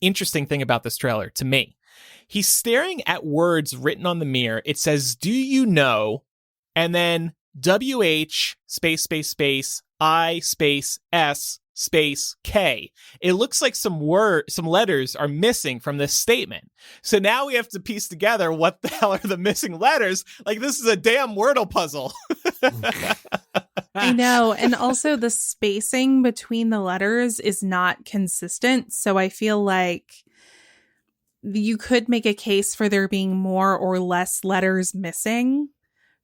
interesting thing about this trailer to me. He's staring at words written on the mirror. It says, "Do you know?" And then WH space I space S space K. It looks like some letters are missing from this statement. So now we have to piece together what the hell are the missing letters. Like, this is a damn Wordle puzzle. I know. And also the spacing between the letters is not consistent. So I feel like you could make a case for there being more or less letters missing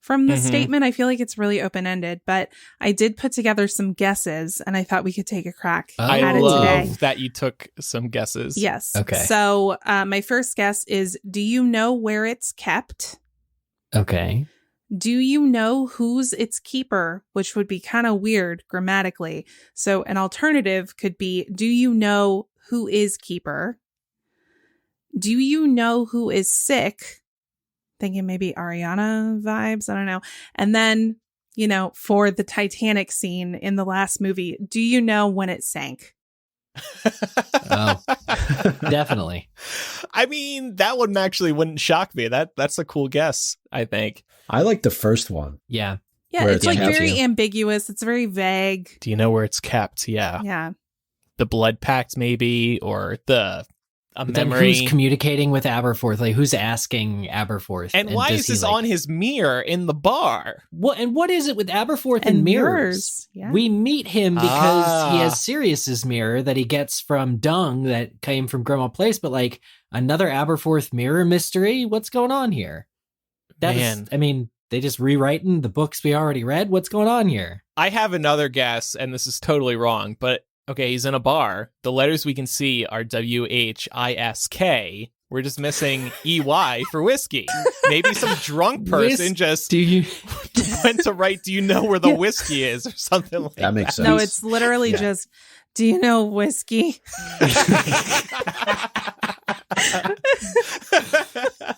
from the statement. I feel like it's really open-ended, but I did put together some guesses and I thought we could take a crack at it today. I love that you took some guesses. Yes. Okay. So my first guess is, do you know where it's kept? Okay. Do you know who's its keeper? Which would be kind of weird grammatically. So an alternative could be, do you know who is keeper? Do you know who is sick? Thinking maybe Ariana vibes. I don't know. And then, for the Titanic scene in the last movie, do you know when it sank? Oh, definitely. I mean, that one actually wouldn't shock me. That's a cool guess, I think. I like the first one. Yeah. Yeah, it's like very ambiguous. It's very vague. Do you know where it's kept? Yeah. Yeah. The blood pact, maybe, or a memory. Who's communicating with Aberforth? Like, who's asking Aberforth? And why is this on his mirror in the bar? What is it with Aberforth and mirrors? Yeah. We meet him because he has Sirius's mirror that he gets from Dung that came from Grandma Place, but like another Aberforth mirror mystery? What's going on here? They just rewriting the books we already read? What's going on here? I have another guess, and this is totally wrong, but okay, he's in a bar. The letters we can see are WHISK. We're just missing EY for whiskey. Maybe some drunk person went to write, do you know where the whiskey is, or something like that. That makes sense. No, it's literally just, do you know whiskey?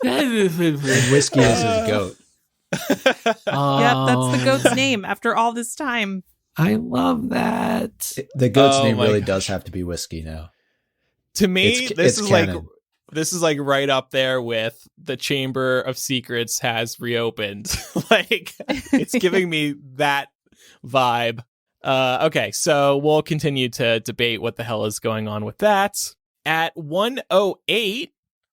Whiskey is his goat. Yep, that's the goat's name after all this time. I love that. The goat's name really does have to be whiskey now. To me, this is like right up there with the Chamber of Secrets has reopened. Like, it's giving me that vibe. Okay, so we'll continue to debate what the hell is going on with that. At 1:08,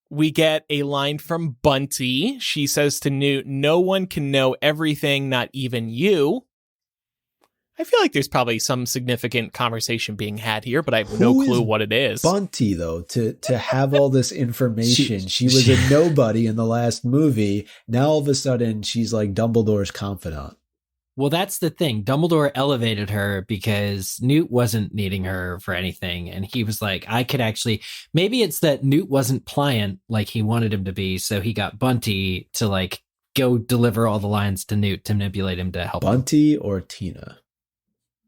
we get a line from Bunty. She says to Newt, "No one can know everything, not even you." I feel like there's probably some significant conversation being had here, but I have no clue what it is. Bunty, though, to have all this information. She was a nobody in the last movie. Now all of a sudden she's like Dumbledore's confidant. Well, that's the thing. Dumbledore elevated her because Newt wasn't needing her for anything. And he was like, I could actually, maybe it's that Newt wasn't pliant like he wanted him to be. So he got Bunty to like go deliver all the lines to Newt to manipulate him to help Bunty or Tina?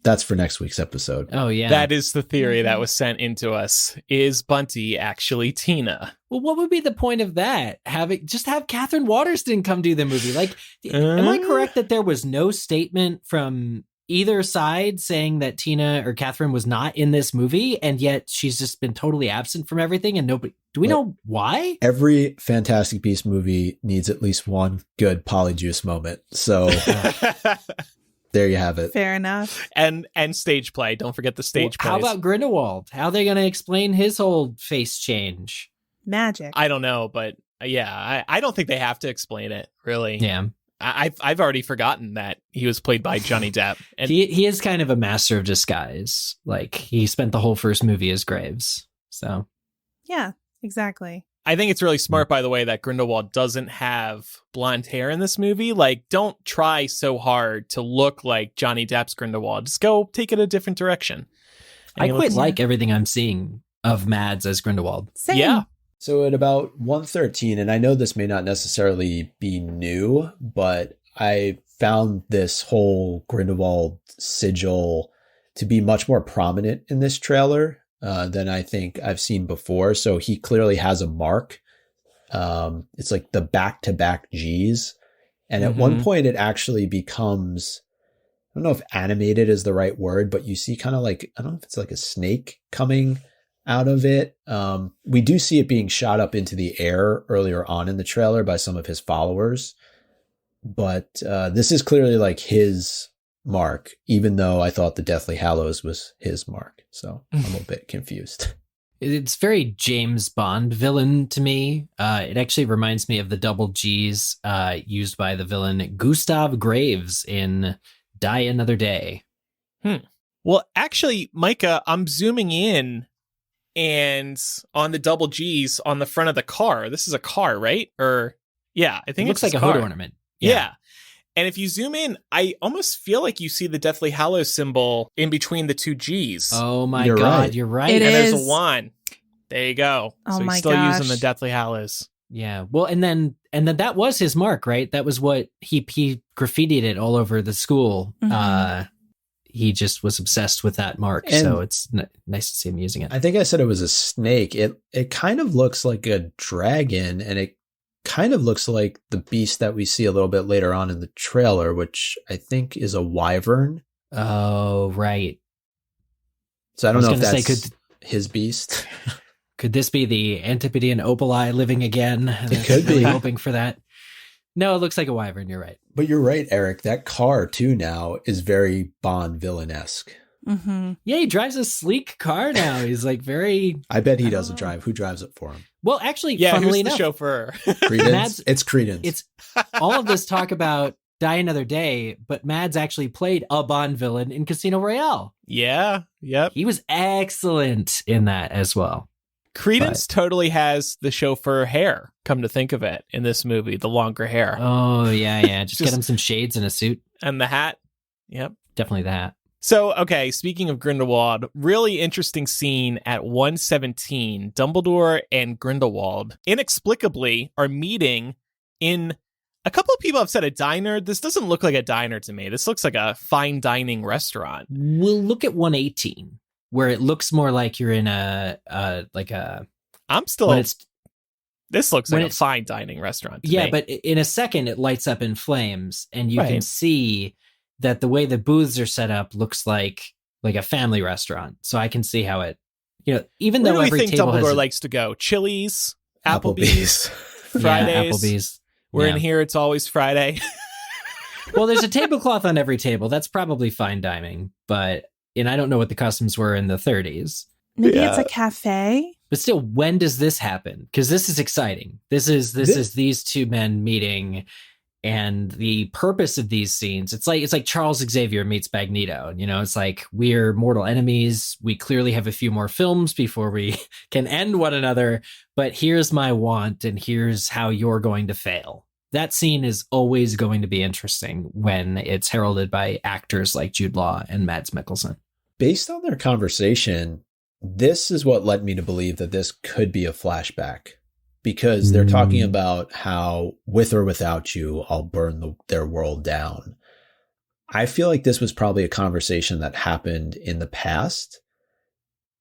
That's for next week's episode. Oh, yeah. That is the theory that was sent into us. Is Bunty actually Tina? Well, what would be the point of that? Have Catherine Waterston come do the movie. Like, am I correct that there was no statement from either side saying that Tina or Catherine was not in this movie, and yet she's just been totally absent from everything, and nobody... Do we know why? Every Fantastic Beasts movie needs at least one good Polyjuice moment. So... There you have it. Fair enough. And stage play. Don't forget the stage play. How about Grindelwald? How are they going to explain his whole face change? Magic. I don't know, but yeah, I don't think they have to explain it, really. Yeah. I've already forgotten that he was played by Johnny Depp. And He is kind of a master of disguise. Like, he spent the whole first movie as Graves. So, Yeah, exactly. I think it's really smart, by the way, that Grindelwald doesn't have blonde hair in this movie. Like, don't try so hard to look like Johnny Depp's Grindelwald. Just go take it a different direction. And I he quite looks- like everything I'm seeing of Mads as Grindelwald. Same. Yeah. So at about 113, and I know this may not necessarily be new, but I found this whole Grindelwald sigil to be much more prominent in this trailer than I think I've seen before. So he clearly has a mark. It's like the back-to-back G's. And at one point it actually becomes, I don't know if animated is the right word, but you see kind of like, I don't know if it's like a snake coming out of it. We do see it being shot up into the air earlier on in the trailer by some of his followers. But this is clearly like his mark, even though I thought the Deathly Hallows was his mark. So I'm a bit confused. It's very James Bond villain to me. It actually reminds me of the double G's used by the villain Gustav Graves in Die Another Day. Well, actually, Micah, I'm zooming in and on the double G's on the front of the car. This is a car, right? Or yeah, I think It looks it's like a car. hood ornament. Yeah. And if you zoom in, I almost feel like you see the Deathly Hallows symbol in between the two G's. Oh my You're God, right. you're right. It and there's is. a wand. There you go. Oh so he's my still gosh. using the Deathly Hallows. Yeah. Well, and then that was his mark, right? That was what he graffitied it all over the school. Mhm. He just was obsessed with that mark. And- so it's nice to see him using it. I think I said it was a snake. It kind of looks like a dragon, and it kind of looks like the beast that we see a little bit later on in the trailer, which I think is a wyvern. Oh, right. So I don't was know if gonna that's say, his beast. Could this be the Antipodean opali living again? It could be. Hoping for that. No, it looks like a wyvern. You're right. But you're right, Eric. That car too now is very Bond villain-esque. Mm-hmm. Yeah, he drives a sleek car now. He's like very I bet he doesn't drive. Who drives it for him? well. Actually, Yeah, funnily who's the enough, chauffeur? Credence. Mads- It's Credence. it's all of this talk about Die Another Day, but Mads actually played a Bond villain in Casino Royale. Yeah. Yep. He was excellent in that as well. Credence totally has the chauffeur hair, come to think of it, in this movie, the longer hair. Oh yeah. Just get Just- him some shades and a suit. And the hat. Yep. Definitely the hat. So, okay, speaking of Grindelwald, really interesting scene at 117. Dumbledore and Grindelwald inexplicably are meeting in, a couple of people have said a diner. This doesn't look like a diner to me. This looks like a fine dining restaurant. We'll look at 118, where it looks more like you're in a I'm still, when it's this looks when like a it's- fine dining restaurant to yeah, me. but in a second it lights up in flames, and you can Right. see that the way the booths are set up looks like a family restaurant. So I can see how it, even Where though do we every think table Dumbledore has likes to go? Chili's? Applebee's? Yeah, Fridays? Applebee's. We're Yeah. in here, it's always Friday. Well, there's a tablecloth on every table. That's probably fine dining, and I don't know what the customs were in the 30s. Maybe Yeah. it's a cafe. But still, when does this happen? Because this is exciting. This is these two men meeting, and the purpose of these scenes. It's like Charles Xavier meets Magneto. It's like we're mortal enemies. We clearly have a few more films before we can end one another. But here's my want, and here's how you're going to fail. That scene is always going to be interesting when it's heralded by actors like Jude Law and Mads Mikkelsen. Based on their conversation, this is what led me to believe that this could be a flashback, because they're talking about how with or without you, I'll burn their world down. I feel like this was probably a conversation that happened in the past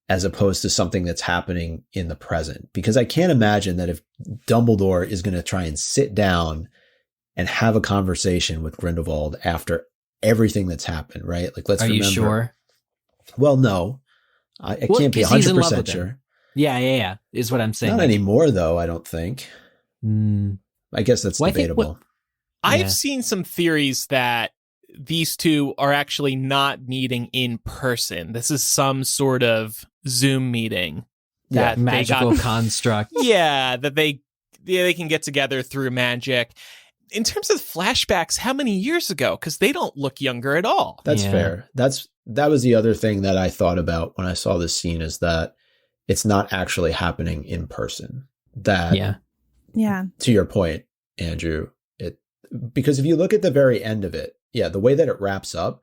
as opposed to something that's happening in the present, because I can't imagine that if Dumbledore is going to try and sit down and have a conversation with Grindelwald after everything that's happened, right? Like, let's Are remember. you sure? Well, no, I Well, can't be 'cause he's in love 100% with them. sure. Yeah, is what I'm saying. Not anymore, though, I don't think. Mm. I guess that's Well, I think debatable. I've Yeah. seen some theories that these two are actually not meeting in person. This is some sort of Zoom meeting. That magical construct. Yeah, that they can get together through magic. In terms of flashbacks, how many years ago? Because they don't look younger at all. That's fair. That was the other thing that I thought about when I saw this scene, is that it's not actually happening in person. That, yeah. To your point, Andrew, because if you look at the very end of it, the way that it wraps up,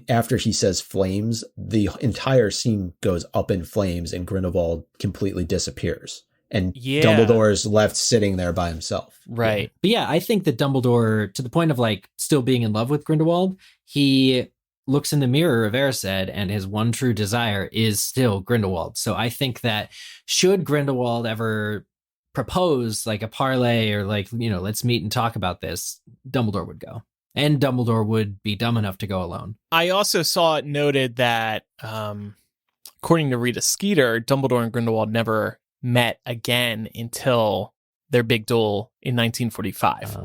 after he says flames, the entire scene goes up in flames and Grindelwald completely disappears. And Dumbledore is left sitting there by himself. Right. But I think that Dumbledore, to the point of like still being in love with Grindelwald, he looks in the mirror of Erised and his one true desire is still Grindelwald. So I think that should Grindelwald ever propose like a parlay or like, let's meet and talk about this, Dumbledore would go. And Dumbledore would be dumb enough to go alone. I also saw it noted that, according to Rita Skeeter, Dumbledore and Grindelwald never met again until their big duel in 1945.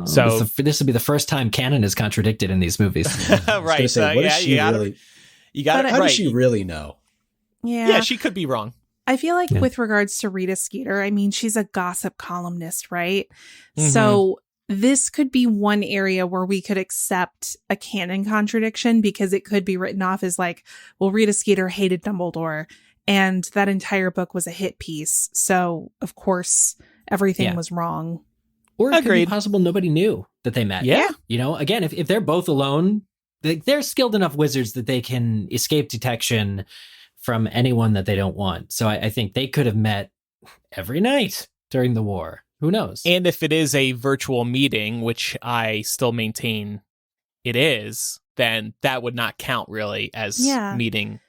So this would be the first time canon is contradicted in these movies. Right. So you got it. How does she really know? Yeah, she could be wrong. I feel like with regards to Rita Skeeter, I mean, she's a gossip columnist, right? Mm-hmm. So this could be one area where we could accept a canon contradiction, because it could be written off as like, well, Rita Skeeter hated Dumbledore and that entire book was a hit piece. So, of course, everything was wrong. Or it could be possible nobody knew that they met. Yeah. Again, if they're both alone, they're skilled enough wizards that they can escape detection from anyone that they don't want. So I think they could have met every night during the war. Who knows? And if it is a virtual meeting, which I still maintain it is, then that would not count really as meeting.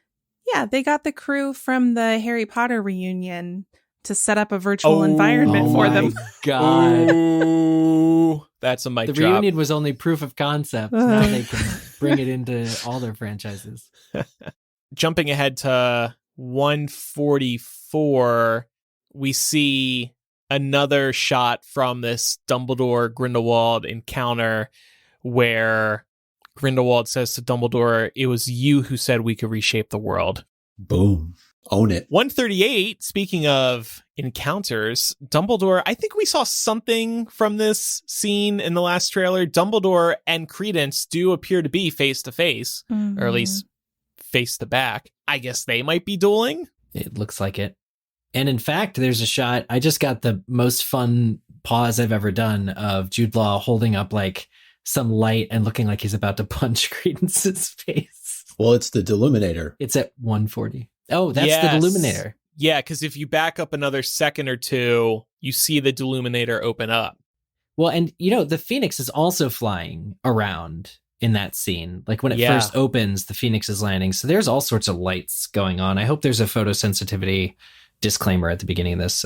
Yeah, they got the crew from the Harry Potter reunion to set up a virtual environment for them. God. Ooh, that's a mic drop. The reunion was only proof of concept. Now they can bring it into all their franchises. Jumping ahead to 144, we see another shot from this Dumbledore-Grindelwald encounter where Grindelwald says to Dumbledore, "It was you who said we could reshape the world." Boom. Own it. 138, speaking of encounters, Dumbledore, I think we saw something from this scene in the last trailer. Dumbledore and Credence do appear to be face to face, or at least face to back. I guess they might be dueling. It looks like it. And in fact, there's a shot. I just got the most fun pause I've ever done of Jude Law holding up like some light and looking like he's about to punch Credence's face. Well, it's the Deluminator. It's at 140. Oh, that's the Deluminator. Yeah, because if you back up another second or two, you see the Deluminator open up. Well, and the Phoenix is also flying around in that scene. Like when it first opens, the Phoenix is landing. So there's all sorts of lights going on. I hope there's a photosensitivity disclaimer at the beginning of this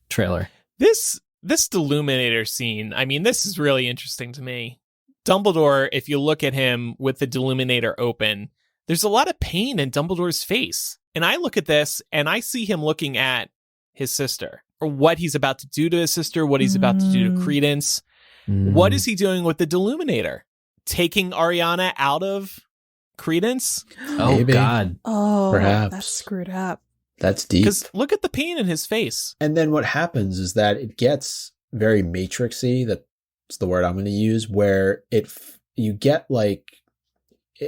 trailer. This Deluminator scene, I mean, this is really interesting to me. Dumbledore, if you look at him with the Deluminator open, there's a lot of pain in Dumbledore's face. And I look at this and I see him looking at his sister, or what he's about to do to his sister, what he's about to do to Credence. What is he doing with the Deluminator? Taking Ariana out of Credence? Oh, Maybe. God. Oh, perhaps. That's screwed up. That's deep. Because look at the pain in his face. And then what happens is that it gets very Matrixy. That's the word I'm going to use, where you get like,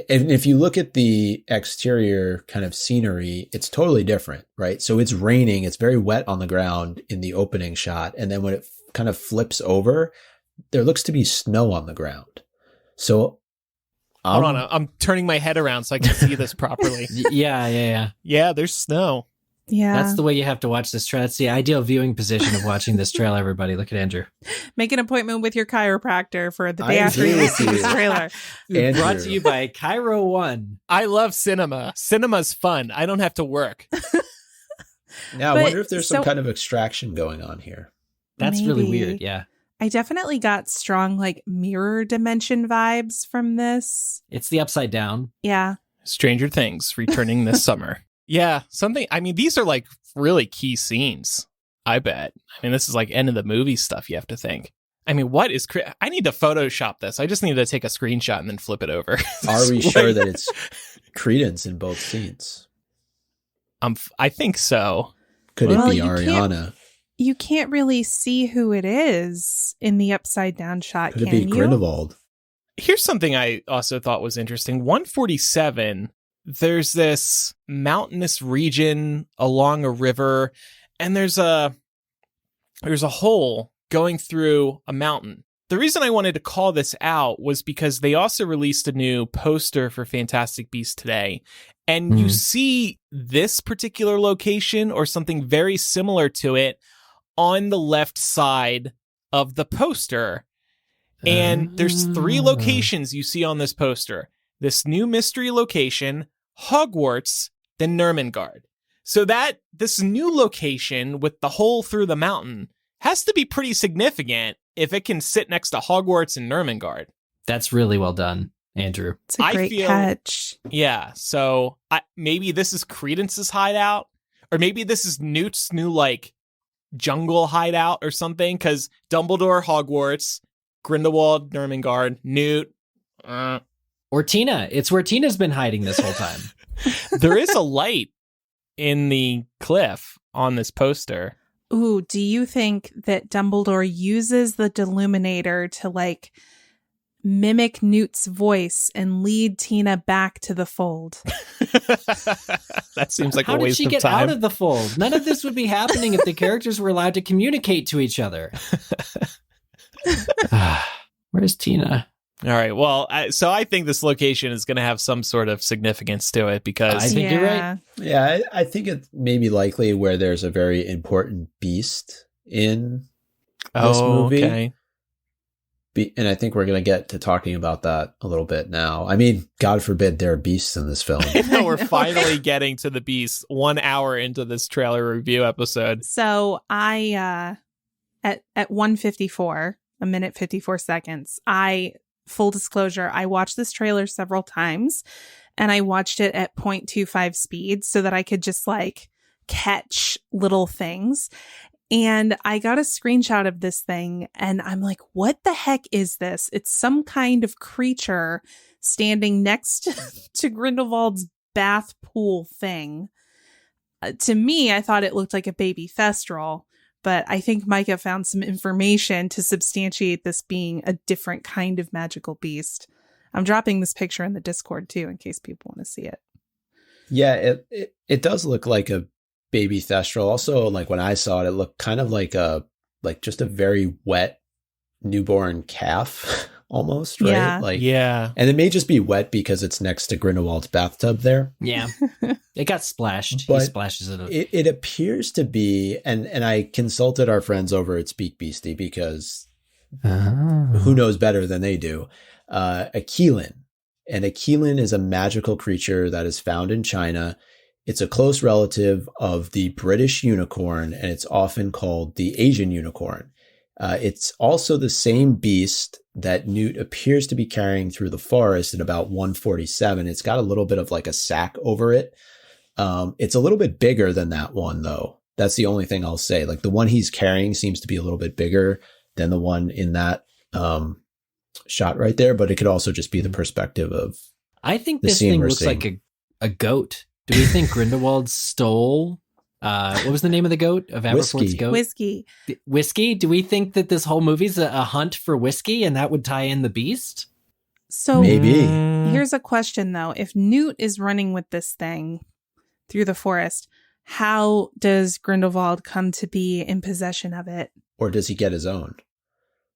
and if you look at the exterior kind of scenery, it's totally different, right? So it's raining. It's very wet on the ground in the opening shot. And then when it kind of flips over, there looks to be snow on the ground. So hold on, I'm turning my head around so I can see this properly. Yeah. Yeah, there's snow. Yeah. That's the way you have to watch this trailer. That's the ideal viewing position of watching this trailer, everybody. Look at Andrew. Make an appointment with your chiropractor for the day after you see this trailer. Brought to you by Cairo One. I love cinema. Cinema's fun. I don't have to work. Now, I wonder if there's some kind of extraction going on here. That's really weird, yeah. I definitely got strong like mirror dimension vibes from this. It's the Upside Down. Yeah. Stranger Things returning this summer. Yeah, these are like really key scenes, I bet. I mean, this is like end of the movie stuff you have to think. I mean, what is... I need to Photoshop this. I just need to take a screenshot and then flip it over. Are we sure that it's Credence in both scenes? I think so. Could it be Ariana? You can't really see who it is in the upside down shot. Could it be Grindelwald? Here's something I also thought was interesting. 147, there's this mountainous region along a river, and there's a hole going through a mountain. The reason I wanted to call this out was because they also released a new poster for Fantastic Beasts today, and you see this particular location or something very similar to it on the left side of the poster. And there's 3 locations you see on this poster. This new mystery location, Hogwarts, then Nurmengard. So that this new location with the hole through the mountain has to be pretty significant if it can sit next to Hogwarts and Nurmengard. That's really well done, Andrew. It's a great catch. Yeah, so maybe this is Credence's hideout, or maybe this is Newt's new, like, jungle hideout or something, because Dumbledore, Hogwarts, Grindelwald, Nurmengard, Newt. Or Tina. It's where Tina's been hiding this whole time. There is a light in the cliff on this poster. Ooh, do you think that Dumbledore uses the Deluminator to, like, mimic Newt's voice and lead Tina back to the fold? That seems like How a waste of time. How did she get out of the fold? None of this would be happening if the characters were allowed to communicate to each other. Where's Tina? All right. Well, so I think this location is going to have some sort of significance to it because I think you're right. Yeah, I think it may be likely where there's a very important beast in this movie. Okay. And I think we're going to get to talking about that a little bit now. I mean, God forbid there are beasts in this film. No, we're finally getting to the beasts 1 hour into this trailer review episode. So I, at 1:54, a minute 54 seconds, full disclosure, I watched this trailer several times, and I watched it at 0.25 speed so that I could just, like, catch little things. And I got a screenshot of this thing, and I'm like, what the heck is this? It's some kind of creature standing next to Grindelwald's bath pool thing. To me, I thought it looked like a baby Thestral, but I think Micah found some information to substantiate this being a different kind of magical beast. I'm dropping this picture in the Discord, too, in case people want to see it. Yeah, it does look like a baby Thestral. Also, like, when I saw it, it looked kind of like just a very wet newborn calf almost, right? Yeah. Yeah. And it may just be wet because it's next to Grindelwald's bathtub there. Yeah. It got splashed. But he splashes it. It appears to be, and I consulted our friends over at Speak Beastie because who knows better than they do, a Keelan. And a Keelan is a magical creature that is found in China. It's a close relative of the British unicorn, and it's often called the Asian unicorn. It's also the same beast that Newt appears to be carrying through the forest at about 147. It's got a little bit of like a sack over it. It's a little bit bigger than that one, though. That's the only thing I'll say. Like, the one he's carrying seems to be a little bit bigger than the one in that shot right there, but it could also just be the perspective of I think this thing looks like a goat. Do we think Grindelwald stole what was the name of the goat? Of Aberforth's goat? Whiskey. Whiskey? Do we think that this whole movie's a hunt for whiskey and that would tie in the beast? So maybe. Here's a question, though. If Newt is running with this thing through the forest, how does Grindelwald come to be in possession of it? Or does he get his own?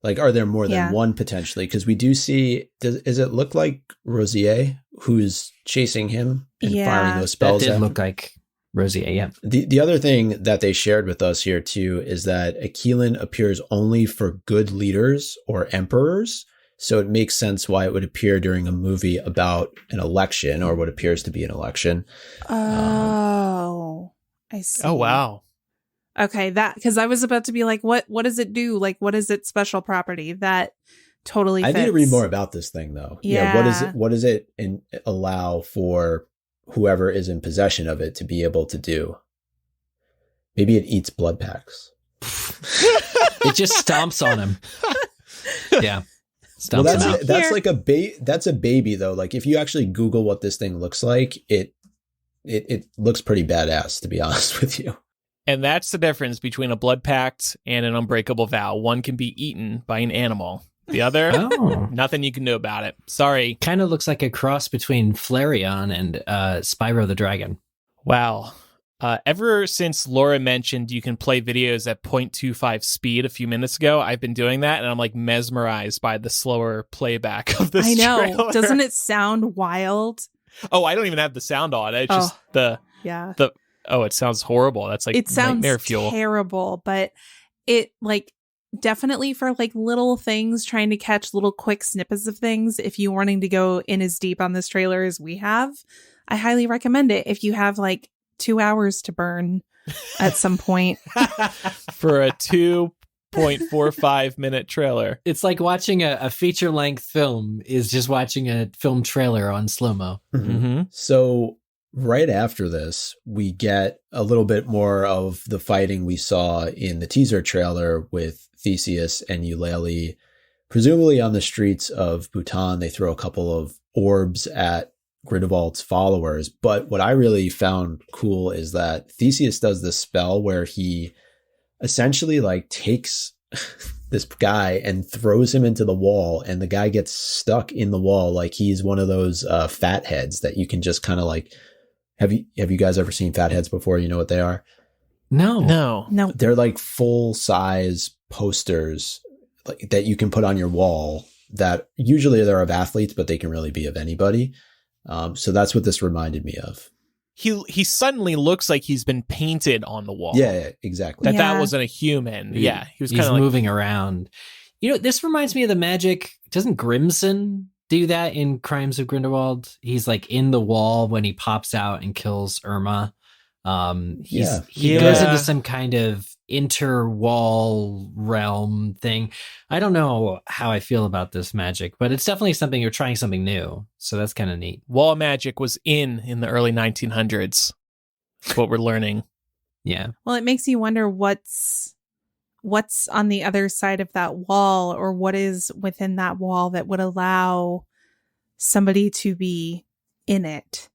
Like, are there more than one potentially? Because we do see, does it look like Rosier who's chasing him and firing those spells That at did him? look like Rosier, yeah. The other thing that they shared with us here too is that a Keelan appears only for good leaders or emperors. So it makes sense why it would appear during a movie about an election or what appears to be an election. Oh, I see. Oh, wow. Okay, because I was about to be like, what does it do? Like, what is its special property? That totally fits. I need to read more about this thing, though. Yeah. What does it allow for whoever is in possession of it to be able to do? Maybe it eats blood packs. It just stomps on him. Yeah. Well, Stumps him out. that's like that's a baby though. Like if you actually Google what this thing looks like, it looks pretty badass, to be honest with you. And that's the difference between a blood pact and an unbreakable vow. One can be eaten by an animal. The other, nothing you can do about it. Sorry. Kind of looks like a cross between Flareon and Spyro the Dragon. Wow. Ever since Laura mentioned you can play videos at 0.25 speed a few minutes ago, I've been doing that, and I'm like mesmerized by the slower playback of this trailer. Doesn't it sound wild? Oh, I don't even have the sound on. It's just it sounds horrible. That's like it sounds nightmare fuel. Terrible, but it like definitely for like little things, trying to catch little quick snippets of things. If you wanting to go in as deep on this trailer as we have, I highly recommend it. If you have like 2 hours to burn at some point for a 2.45 minute trailer. It's like watching a feature length film is just watching a film trailer on slow-mo. Mm-hmm. So right after this, we get a little bit more of the fighting we saw in the teaser trailer with Theseus and Eulalie, presumably on the streets of Bhutan. They throw a couple of orbs at Grindelwald's followers. But what I really found cool is that Theseus does this spell where he essentially like takes this guy and throws him into the wall, and the guy gets stuck in the wall like he's one of those fat heads that you can just kind of like. Have you guys ever seen fat heads before? You know what they are? No. They're like full size posters like that you can put on your wall that usually they're of athletes, but they can really be of anybody. So that's what this reminded me of. He suddenly looks like he's been painted on the wall. Yeah, exactly. That wasn't a human. Yeah, he's kind of like, moving around. You know, this reminds me of the magic. Doesn't Grimson do that in Crimes of Grindelwald? He's like in the wall when he pops out and kills Irma. He goes into some kind of interwall realm thing. I don't know how I feel about this magic, but it's definitely something you're trying something new. So that's kind of neat. Wall magic was in the early 1900s. That's what we're learning. Yeah. Well, it makes you wonder what's on the other side of that wall, or what is within that wall that would allow somebody to be in it.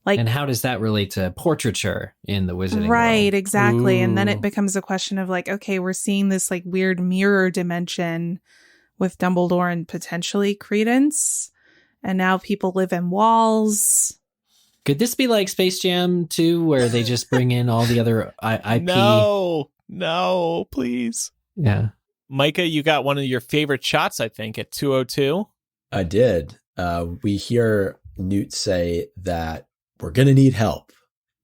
Like, and how does that relate to portraiture in the wizarding right, world? exactly. Ooh. And then it becomes a question of like, okay, we're seeing this like weird mirror dimension with Dumbledore and potentially Credence, and now people live in walls. Could this be like Space Jam 2, where they just bring in all the other IP? No, please. Yeah. Micah, you got one of your favorite shots, I think, at 2:02. I did. We hear Newt say that we're going to need help.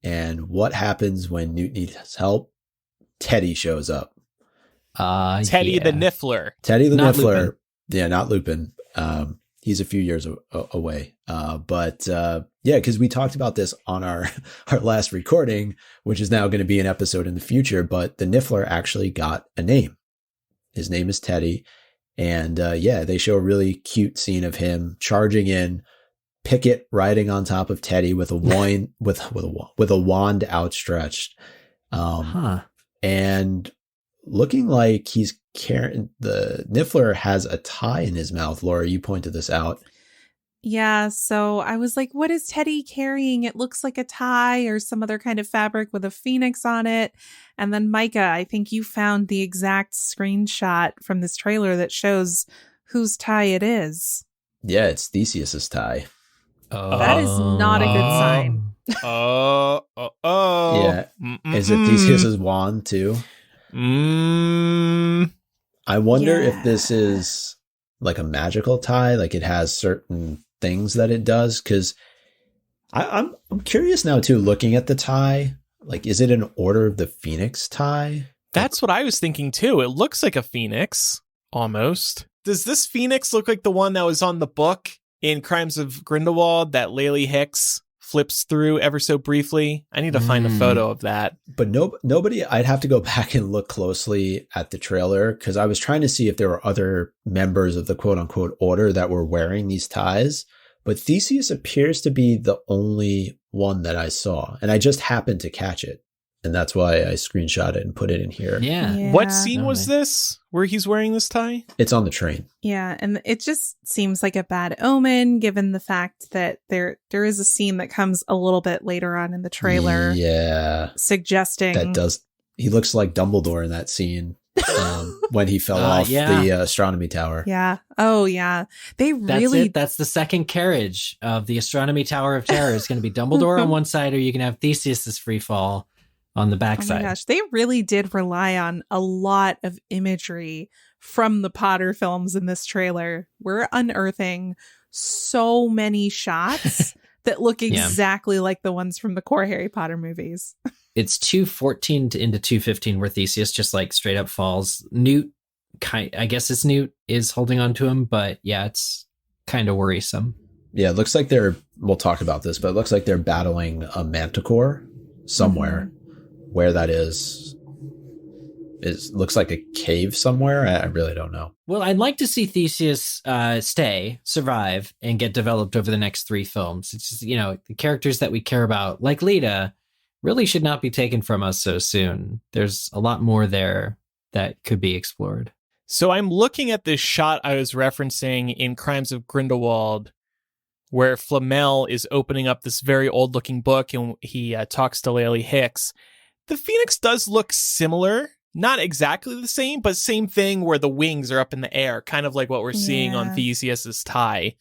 And what happens when Newt needs help? Teddy shows up. Teddy the Niffler. Teddy the Not Niffler. Lupin. Yeah, not Lupin. He's a few years away. But because we talked about this on our last recording, which is now going to be an episode in the future. But the Niffler actually got a name. His name is Teddy. And they show a really cute scene of him charging in, Pickett riding on top of Teddy with a wand with a wand outstretched, and looking like he's carrying. The Niffler has a tie in his mouth. Laura, you pointed this out. Yeah, so I was like, what is Teddy carrying? It looks like a tie or some other kind of fabric with a phoenix on it. And then Micah, I think you found the exact screenshot from this trailer that shows whose tie it is. Yeah, it's Theseus's tie. That is not a good sign. Yeah. Is it Theseus's wand too? I wonder if this is like a magical tie, like it has certain things that it does, because I'm curious now too, looking at the tie, like is it an Order of the Phoenix tie? That's what I was thinking too. It looks like a phoenix, almost. Does this phoenix look like the one that was on the book in Crimes of Grindelwald that Laylie Hicks flips through ever so briefly? I need to find a photo of that. But nobody, I'd have to go back and look closely at the trailer, because I was trying to see if there were other members of the quote unquote order that were wearing these ties. But Theseus appears to be the only one that I saw, and I just happened to catch it. And that's why I screenshot it and put it in here. Yeah. What scene was this where he's wearing this tie? It's on the train. Yeah, and it just seems like a bad omen given the fact that there is a scene that comes a little bit later on in the trailer. Yeah. Suggesting He looks like Dumbledore in that scene when he fell off the astronomy tower. Yeah. Oh, yeah. That's the second carriage of the Astronomy Tower of Terror. It's going to be Dumbledore on one side, or you can have Theseus' free fall on the backside. Oh my gosh, they really did rely on a lot of imagery from the Potter films in this trailer. We're unearthing so many shots that look exactly like the ones from the core Harry Potter movies. It's 2:14 into 2:15 where Theseus just like straight up falls. Newt, I guess it's Newt, is holding on to him, but yeah, it's kind of worrisome. Yeah, it looks like we'll talk about this, but it looks like they're battling a Manticore somewhere. Mm-hmm. Where that is looks like a cave somewhere. I really don't know. Well, I'd like to see Theseus survive, and get developed over the next 3 films. It's just, the characters that we care about, like Lita, really should not be taken from us so soon. There's a lot more there that could be explored. So I'm looking at this shot I was referencing in Crimes of Grindelwald, where Flamel is opening up this very old-looking book, and he talks to Laley Hicks. The Phoenix does look similar, not exactly the same, but same thing where the wings are up in the air, kind of like what we're seeing on Theseus's tie.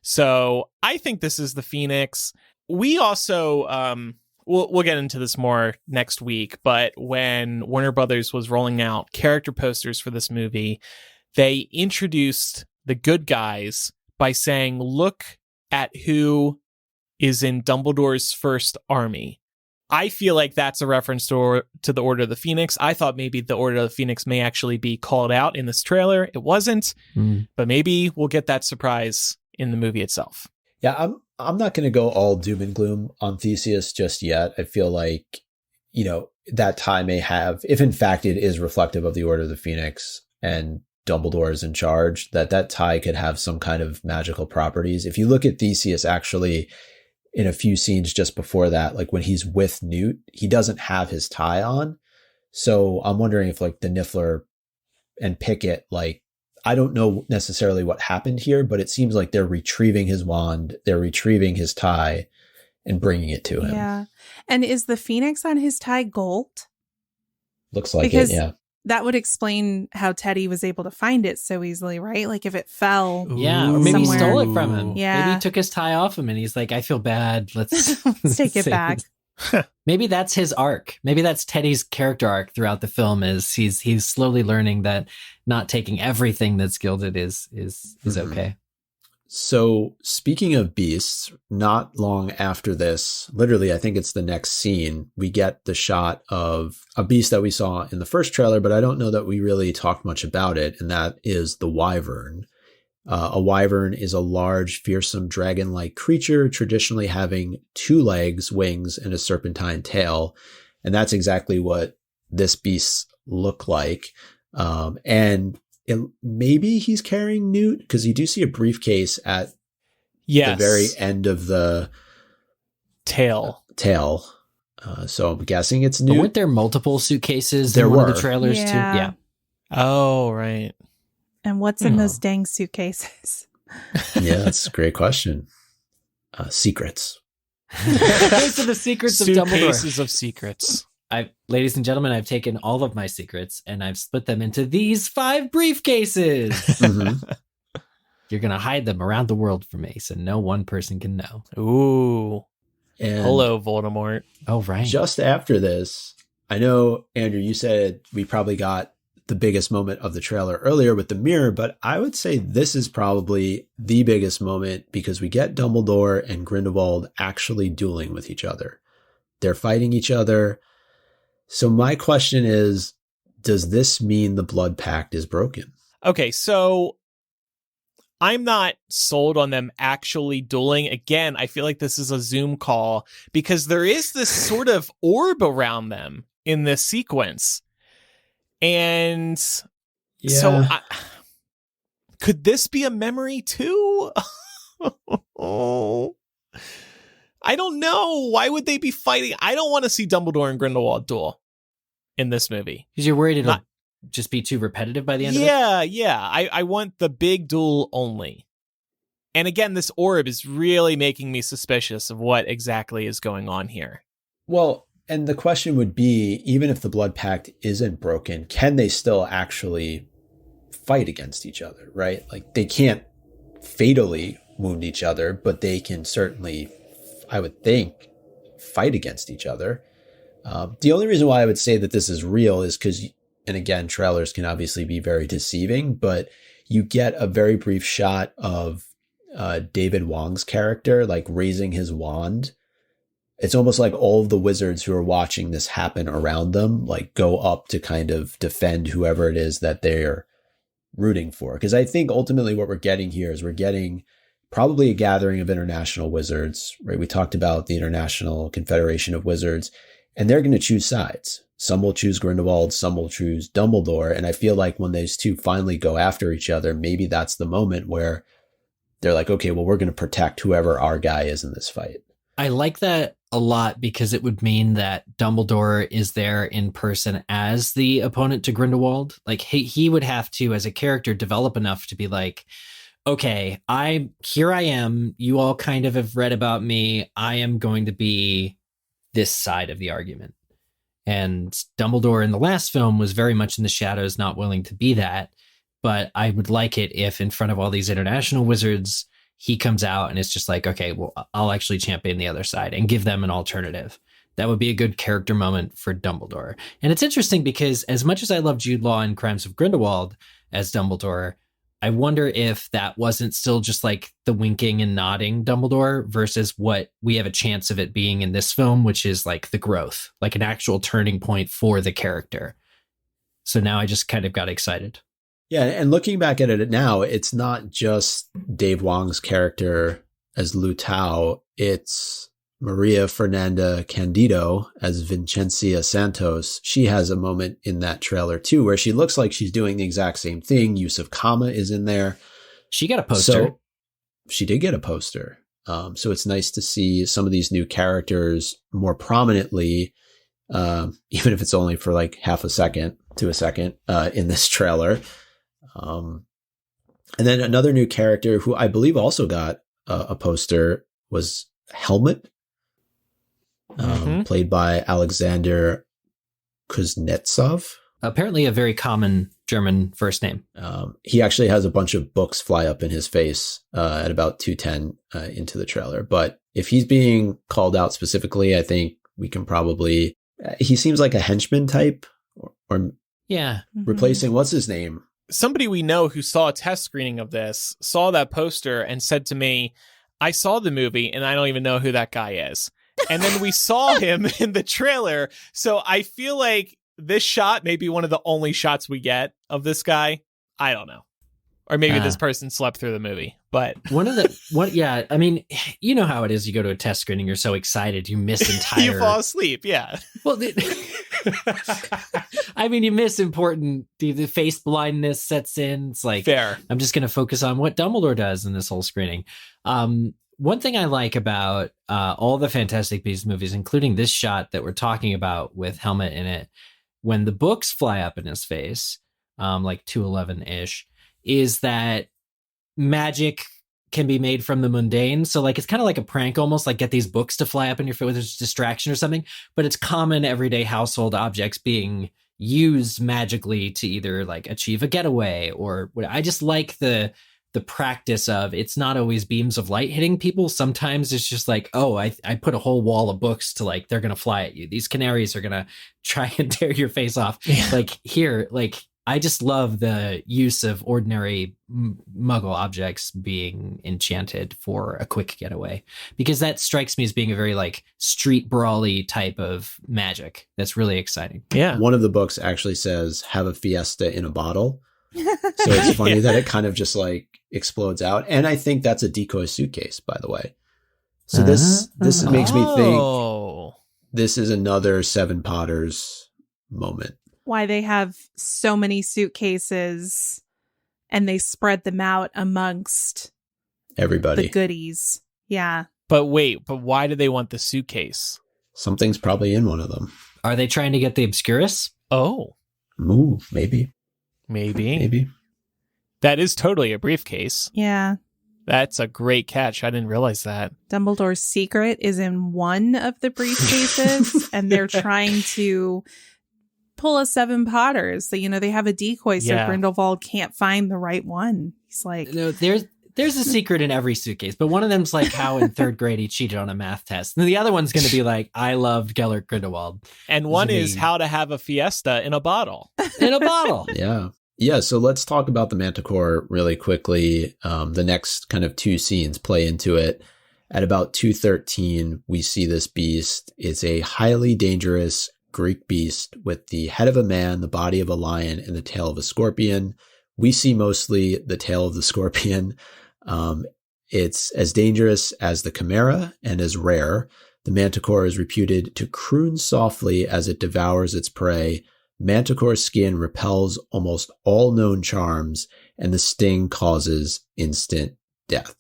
So I think this is the Phoenix. We also, we'll get into this more next week, but when Warner Brothers was rolling out character posters for this movie, they introduced the good guys by saying, look at who is in Dumbledore's first army. I feel like that's a reference to the Order of the Phoenix. I thought maybe the Order of the Phoenix may actually be called out in this trailer. It wasn't, but maybe we'll get that surprise in the movie itself. Yeah, I'm not going to go all doom and gloom on Theseus just yet. I feel like, that tie may have, if in fact it is reflective of the Order of the Phoenix and Dumbledore is in charge, that tie could have some kind of magical properties. If you look at Theseus actually in a few scenes just before that, like when he's with Newt, he doesn't have his tie on. So I'm wondering if like the Niffler and Pickett, like, I don't know necessarily what happened here, but it seems like they're retrieving his wand, they're retrieving his tie and bringing it to him. Yeah. And is the Phoenix on his tie gold? Looks like it, yeah. That would explain how Teddy was able to find it so easily, right? Like if it fell. Yeah, or maybe he stole it from him. Yeah. Maybe he took his tie off him and he's like, I feel bad. Let's take it back. Maybe that's his arc. Maybe that's Teddy's character arc throughout the film, is he's slowly learning that not taking everything that's gilded is okay. So speaking of beasts, not long after this, literally, I think it's the next scene, we get the shot of a beast that we saw in the first trailer, but I don't know that we really talked much about it, and that is the Wyvern. A wyvern is a large, fearsome dragon-like creature, traditionally having 2 legs, wings, and a serpentine tail. And that's exactly what this beast look like. And maybe he's carrying Newt, because you do see a briefcase at the very end of the tail. So I'm guessing it's Newt. But weren't there multiple suitcases there in were. One of the trailers too? Yeah. Oh, right. And what's in those dang suitcases? Yeah, that's a great question. Secrets. Those are the secrets of Dumbledore. Suitcases of secrets. Ladies and gentlemen, I've taken all of my secrets and I've split them into these 5 briefcases. Mm-hmm. You're going to hide them around the world from me so no one person can know. Ooh. And hello, Voldemort. Oh, right. Just after this, I know, Andrew, you said we probably got the biggest moment of the trailer earlier with the mirror, but I would say this is probably the biggest moment because we get Dumbledore and Grindelwald actually dueling with each other. They're fighting each other. So my question is, does this mean the blood pact is broken? Okay, so I'm not sold on them actually dueling. Again, I feel like this is a Zoom call because there is this sort of orb around them in this sequence. And so could this be a memory too? I don't know. Why would they be fighting? I don't want to see Dumbledore and Grindelwald duel in this movie. Because you're worried it'll just be too repetitive by the end of it? Yeah. I want the big duel only. And again, this orb is really making me suspicious of what exactly is going on here. Well, and the question would be, even if the blood pact isn't broken, can they still actually fight against each other, right? Like, they can't fatally wound each other, but they can certainly, I would think, fight against each other. The only reason why I would say that this is real is because, and again, trailers can obviously be very deceiving, but you get a very brief shot of David Wong's character, like, raising his wand. It's almost like all of the wizards who are watching this happen around them, like, go up to kind of defend whoever it is that they're rooting for. Because I think ultimately what we're getting here is we're getting probably a gathering of international wizards, right? We talked about the International Confederation of Wizards, and they're going to choose sides. Some will choose Grindelwald, some will choose Dumbledore. And I feel like when those two finally go after each other, maybe that's the moment where they're like, okay, well, we're going to protect whoever our guy is in this fight. I like that a lot because it would mean that Dumbledore is there in person as the opponent to Grindelwald. Like, he would have to, as a character, develop enough to be like, okay, here I am. You all kind of have read about me. I am going to be this side of the argument. And Dumbledore in the last film was very much in the shadows, not willing to be that. But I would like it if in front of all these international wizards, he comes out and it's just like, okay, well, I'll actually champion the other side and give them an alternative. That would be a good character moment for Dumbledore. And it's interesting because as much as I love Jude Law in Crimes of Grindelwald as Dumbledore, I wonder if that wasn't still just like the winking and nodding Dumbledore versus what we have a chance of it being in this film, which is like the growth, like an actual turning point for the character. So now I just kind of got excited. Yeah, and looking back at it now, it's not just Dave Wong's character as Lu Tao, it's Maria Fernanda Candido as Vincencia Santos. She has a moment in that trailer too, where she looks like she's doing the exact same thing. Yusuf Kama is in there. She got a poster. So she did get a poster. So it's nice to see some of these new characters more prominently, even if it's only for like half a second to a second in this trailer. And then another new character who I believe also got a poster was Helmut, played by Alexander Kuznetsov. Apparently a very common German first name. He actually has a bunch of books fly up in his face at about 2:10 into the trailer. But if he's being called out specifically, I think we can probably... he seems like a henchman type or yeah, replacing... what's his name? Somebody we know who saw a test screening of this saw that poster and said to me, I saw the movie and I don't even know who that guy is. And then we saw him in the trailer. So I feel like this shot may be one of the only shots we get of this guy. I don't know. Or maybe this person slept through the movie. But yeah, I mean, you know how it is. You go to a test screening, you're so excited, you miss entire... you fall asleep, yeah. Well, I mean, you miss important... The face blindness sets in. It's like, fair. I'm just going to focus on what Dumbledore does in this whole screening. One thing I like about all the Fantastic Beasts movies, including this shot that we're talking about with Helmut in it, when the books fly up in his face, like 211-ish, is that magic can be made from the mundane. So like, it's kind of like a prank, almost like get these books to fly up in your face with a distraction or something, but it's common everyday household objects being used magically to either like achieve a getaway or what. I just like the practice of, it's not always beams of light hitting people. Sometimes it's just like, oh, I put a whole wall of books to like, they're going to fly at you. These canaries are going to try and tear your face off. Yeah. Like here, like, I just love the use of ordinary Muggle objects being enchanted for a quick getaway, because that strikes me as being a very like street brawly type of magic. That's really exciting. Yeah. One of the books actually says, have a fiesta in a bottle. So it's funny that it kind of just like explodes out. And I think that's a decoy suitcase, by the way. So this makes me think this is another Seven Potters moment. Why they have so many suitcases and they spread them out amongst everybody. The goodies. Yeah. But wait, but why do they want the suitcase? Something's probably in one of them. Are they trying to get the Obscurus? Oh. Ooh, maybe. Maybe. That is totally a briefcase. Yeah. That's a great catch. I didn't realize that. Dumbledore's secret is in one of the briefcases, and they're trying to pull a Seven Potters. So, they have a decoy so Grindelwald can't find the right one. He's like... No, there's a secret in every suitcase, but one of them's like how in third grade he cheated on a math test. And the other one's going to be like, I loved Gellert Grindelwald. And one is how to have a fiesta in a bottle. In a bottle. Yeah. Yeah, so let's talk about the Manticore really quickly. The next kind of two scenes play into it. At about 2:13, we see this beast. It's a highly dangerous Greek beast with the head of a man, the body of a lion, and the tail of a scorpion. We see mostly the tail of the scorpion. It's as dangerous as the Chimera and as rare. The Manticore is reputed to croon softly as it devours its prey. Manticore's skin repels almost all known charms, and the sting causes instant death.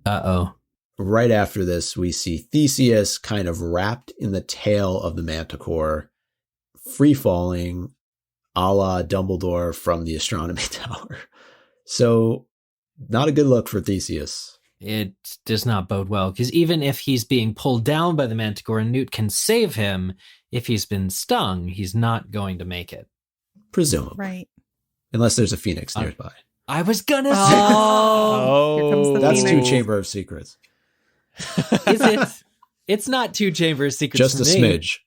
Uh-oh. Right after this, we see Theseus kind of wrapped in the tail of the Manticore, free-falling, a la Dumbledore from the Astronomy Tower. So, not a good look for Theseus. It does not bode well, because even if he's being pulled down by the Manticore and Newt can save him, if he's been stung, he's not going to make it. Presumably. Right. Unless there's a phoenix nearby. I was gonna say... Here comes the That's phoenix. 2 Chamber of Secrets. Is it? It's not 2 Chamber of Secrets. Just a for me. smidge.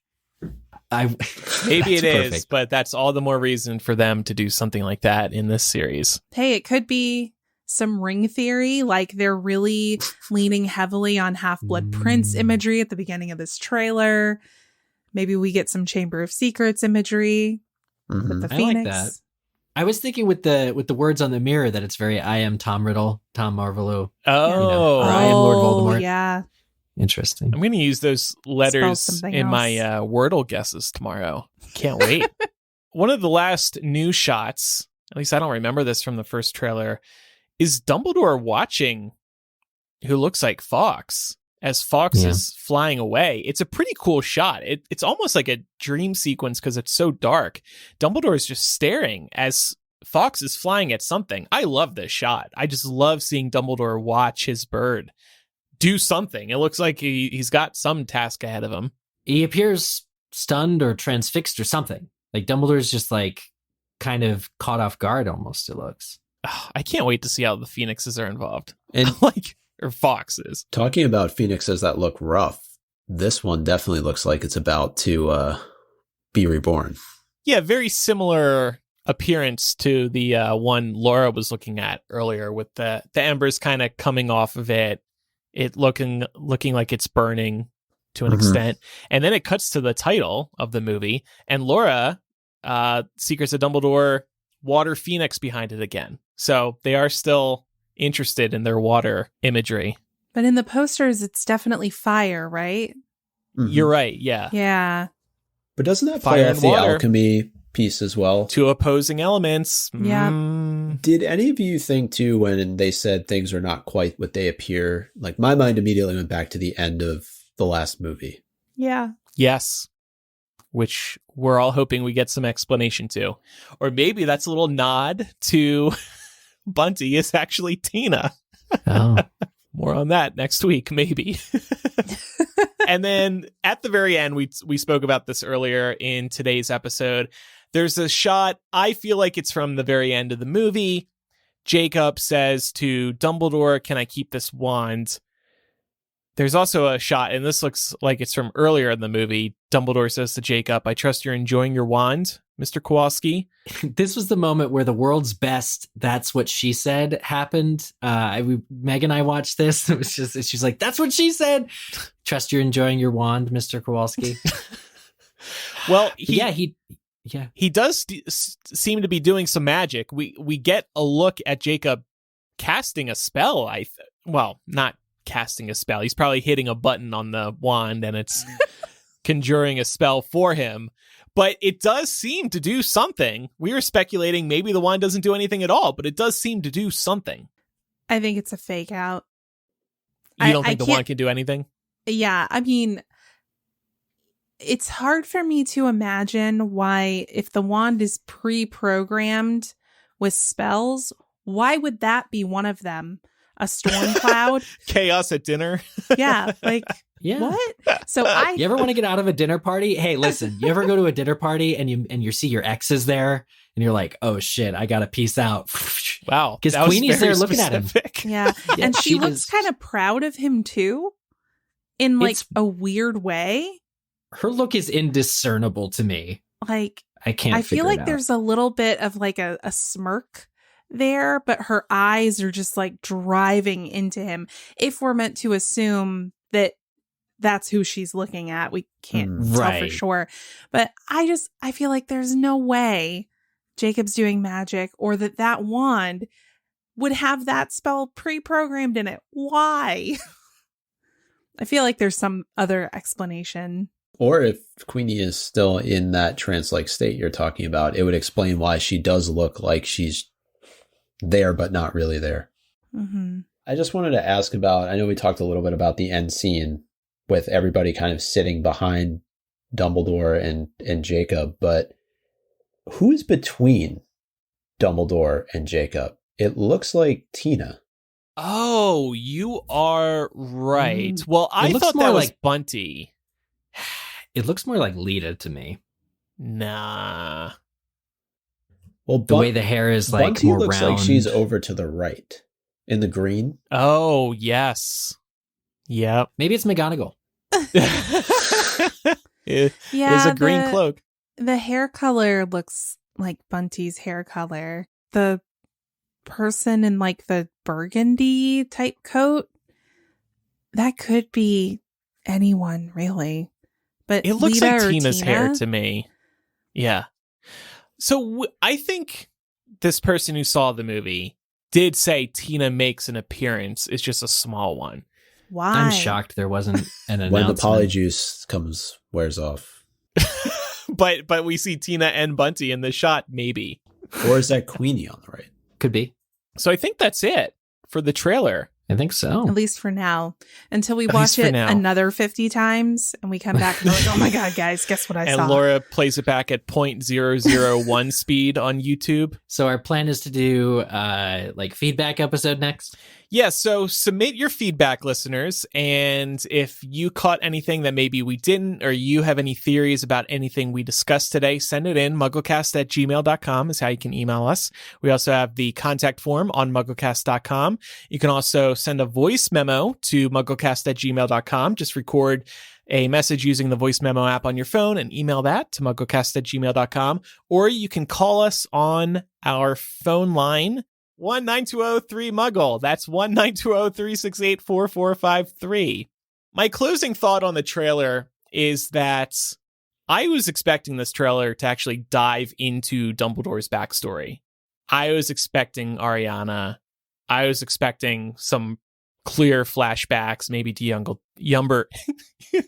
Maybe it is, perfect. but that's all the more reason for them to do something like that in this series. Hey, it could be some ring theory, like they're really leaning heavily on Half-Blood Prince imagery at the beginning of this trailer. Maybe we get some Chamber of Secrets imagery with the I Phoenix. like that. I was thinking with the words on the mirror that it's very I am Tom Riddle, Tom Marvolo. Oh. Or I am Lord Voldemort. Yeah. Interesting. I'm going to use those letters something in else. my Wordle guesses tomorrow. Can't wait. One of the last new shots, at least I don't remember this from the first trailer, is Dumbledore watching who looks like Fawkes as Fawkes is flying away. It's a pretty cool shot. It's almost like a dream sequence because it's so dark. Dumbledore is just staring as Fawkes is flying at something. I love this shot. I just love seeing Dumbledore watch his bird do something. It looks like he's got some task ahead of him. He appears stunned or transfixed or something. Like Dumbledore's just like kind of caught off guard almost, it looks. I can't wait to see how the Phoenixes are involved. And Or Foxes. talking about Phoenixes that look rough, this one definitely looks like it's about to be reborn. Yeah, very similar appearance to the one Laura was looking at earlier, with the embers kind of coming off of it, it looking like it's burning to an extent. And then it cuts to the title of the movie, and Laura, Secrets of Dumbledore, water phoenix behind it again. So they are still interested in their water imagery. But in the posters, it's definitely fire, right? You're right, yeah. Yeah. But doesn't that Fire play and off the water. alchemy piece as well? Two opposing elements. Yeah. Did any of you think too, when they said things are not quite what they appear, like my mind immediately went back to the end of the last movie? Yeah. Yes. Which we're all hoping we get some explanation to. Or maybe that's a little nod to Bunty is actually Tina. Oh. More on that next week, maybe. And then at the very end, we spoke about this earlier in today's episode. There's a shot, I feel like it's from the very end of the movie. Jacob says to Dumbledore, "Can I keep this wand?" There's also a shot, and this looks like it's from earlier in the movie. Dumbledore says to Jacob, "I trust you're enjoying your wand, Mr. Kowalski." This was the moment where the world's best "that's what she said" happened. Meg and I watched this. It was just, she's like, "That's what she said." Trust you're enjoying your wand, Mr. Kowalski. Well, he does seem to be doing some magic. We get a look at Jacob casting a spell. Well, not casting a spell. He's probably hitting a button on the wand and it's conjuring a spell for him. But it does seem to do something. We were speculating maybe the wand doesn't do anything at all, but it does seem to do something. I think it's a fake out. You don't think the wand can do anything? Yeah, I mean, it's hard for me to imagine why, if the wand is pre-programmed with spells, why would that be one of them? A storm cloud? Chaos at dinner? Yeah, like, what? So You ever want to get out of a dinner party? Hey, listen, you ever go to a dinner party and you see your exes there and you're like, oh shit, I gotta peace out. Wow. Because Queenie's there looking at him. Yeah. And she looks kind of proud of him too, in like a weird way. Her look is indiscernible to me. Like, I feel like there's a little bit of like a smirk there, but her eyes are just like driving into him. If we're meant to assume that that's who she's looking at, we can't tell for sure. But I feel like there's no way Jacob's doing magic, or that wand would have that spell pre-programmed in it. Why? I feel like there's some other explanation. Or if Queenie is still in that trance-like state you're talking about, it would explain why she does look like she's there but not really there. Mm-hmm. I just wanted to ask about, I know we talked a little bit about the end scene with everybody kind of sitting behind Dumbledore and Jacob, but who is between Dumbledore and Jacob? It looks like Tina. Oh, you are right. Well, I thought that was Bunty. It looks more like Lita to me. Nah. Well, the way the hair is like Bunty more looks round. like she's over to the right in the green. Oh, yes. Yep. Maybe it's McGonagall. It is a green cloak. The hair color looks like Bunty's hair color. The person in like the burgundy type coat, that could be anyone really. But it looks Lita like Tina's Tina? hair to me. Yeah. So I think this person who saw the movie did say Tina makes an appearance. It's just a small one. Why? I'm shocked there wasn't an announcement. When the polyjuice wears off. But we see Tina and Bunty in the shot, maybe. Or is that Queenie on the right? Could be. So I think that's it for the trailer. I think so. At least for now. Until we watch it another 50 times and we come back and we're like, oh my God, guys, guess what I saw? And Laura plays it back at 0.001 speed on YouTube. So our plan is to do like feedback episode next. Yeah, so submit your feedback, listeners, and if you caught anything that maybe we didn't, or you have any theories about anything we discussed today, send it in. MuggleCast@gmail.com is how you can email us. We also have the contact form on MuggleCast.com. You can also send a voice memo to MuggleCast@gmail.com. Just record a message using the voice memo app on your phone and email that to MuggleCast@gmail.com. Or you can call us on our phone line, 1-920-3-MUGGLE. That's 1-920-368-4453. My closing thought on the trailer is that I was expecting this trailer to actually dive into Dumbledore's backstory. I was expecting Ariana. I was expecting some clear flashbacks, maybe to young Dumbledore. We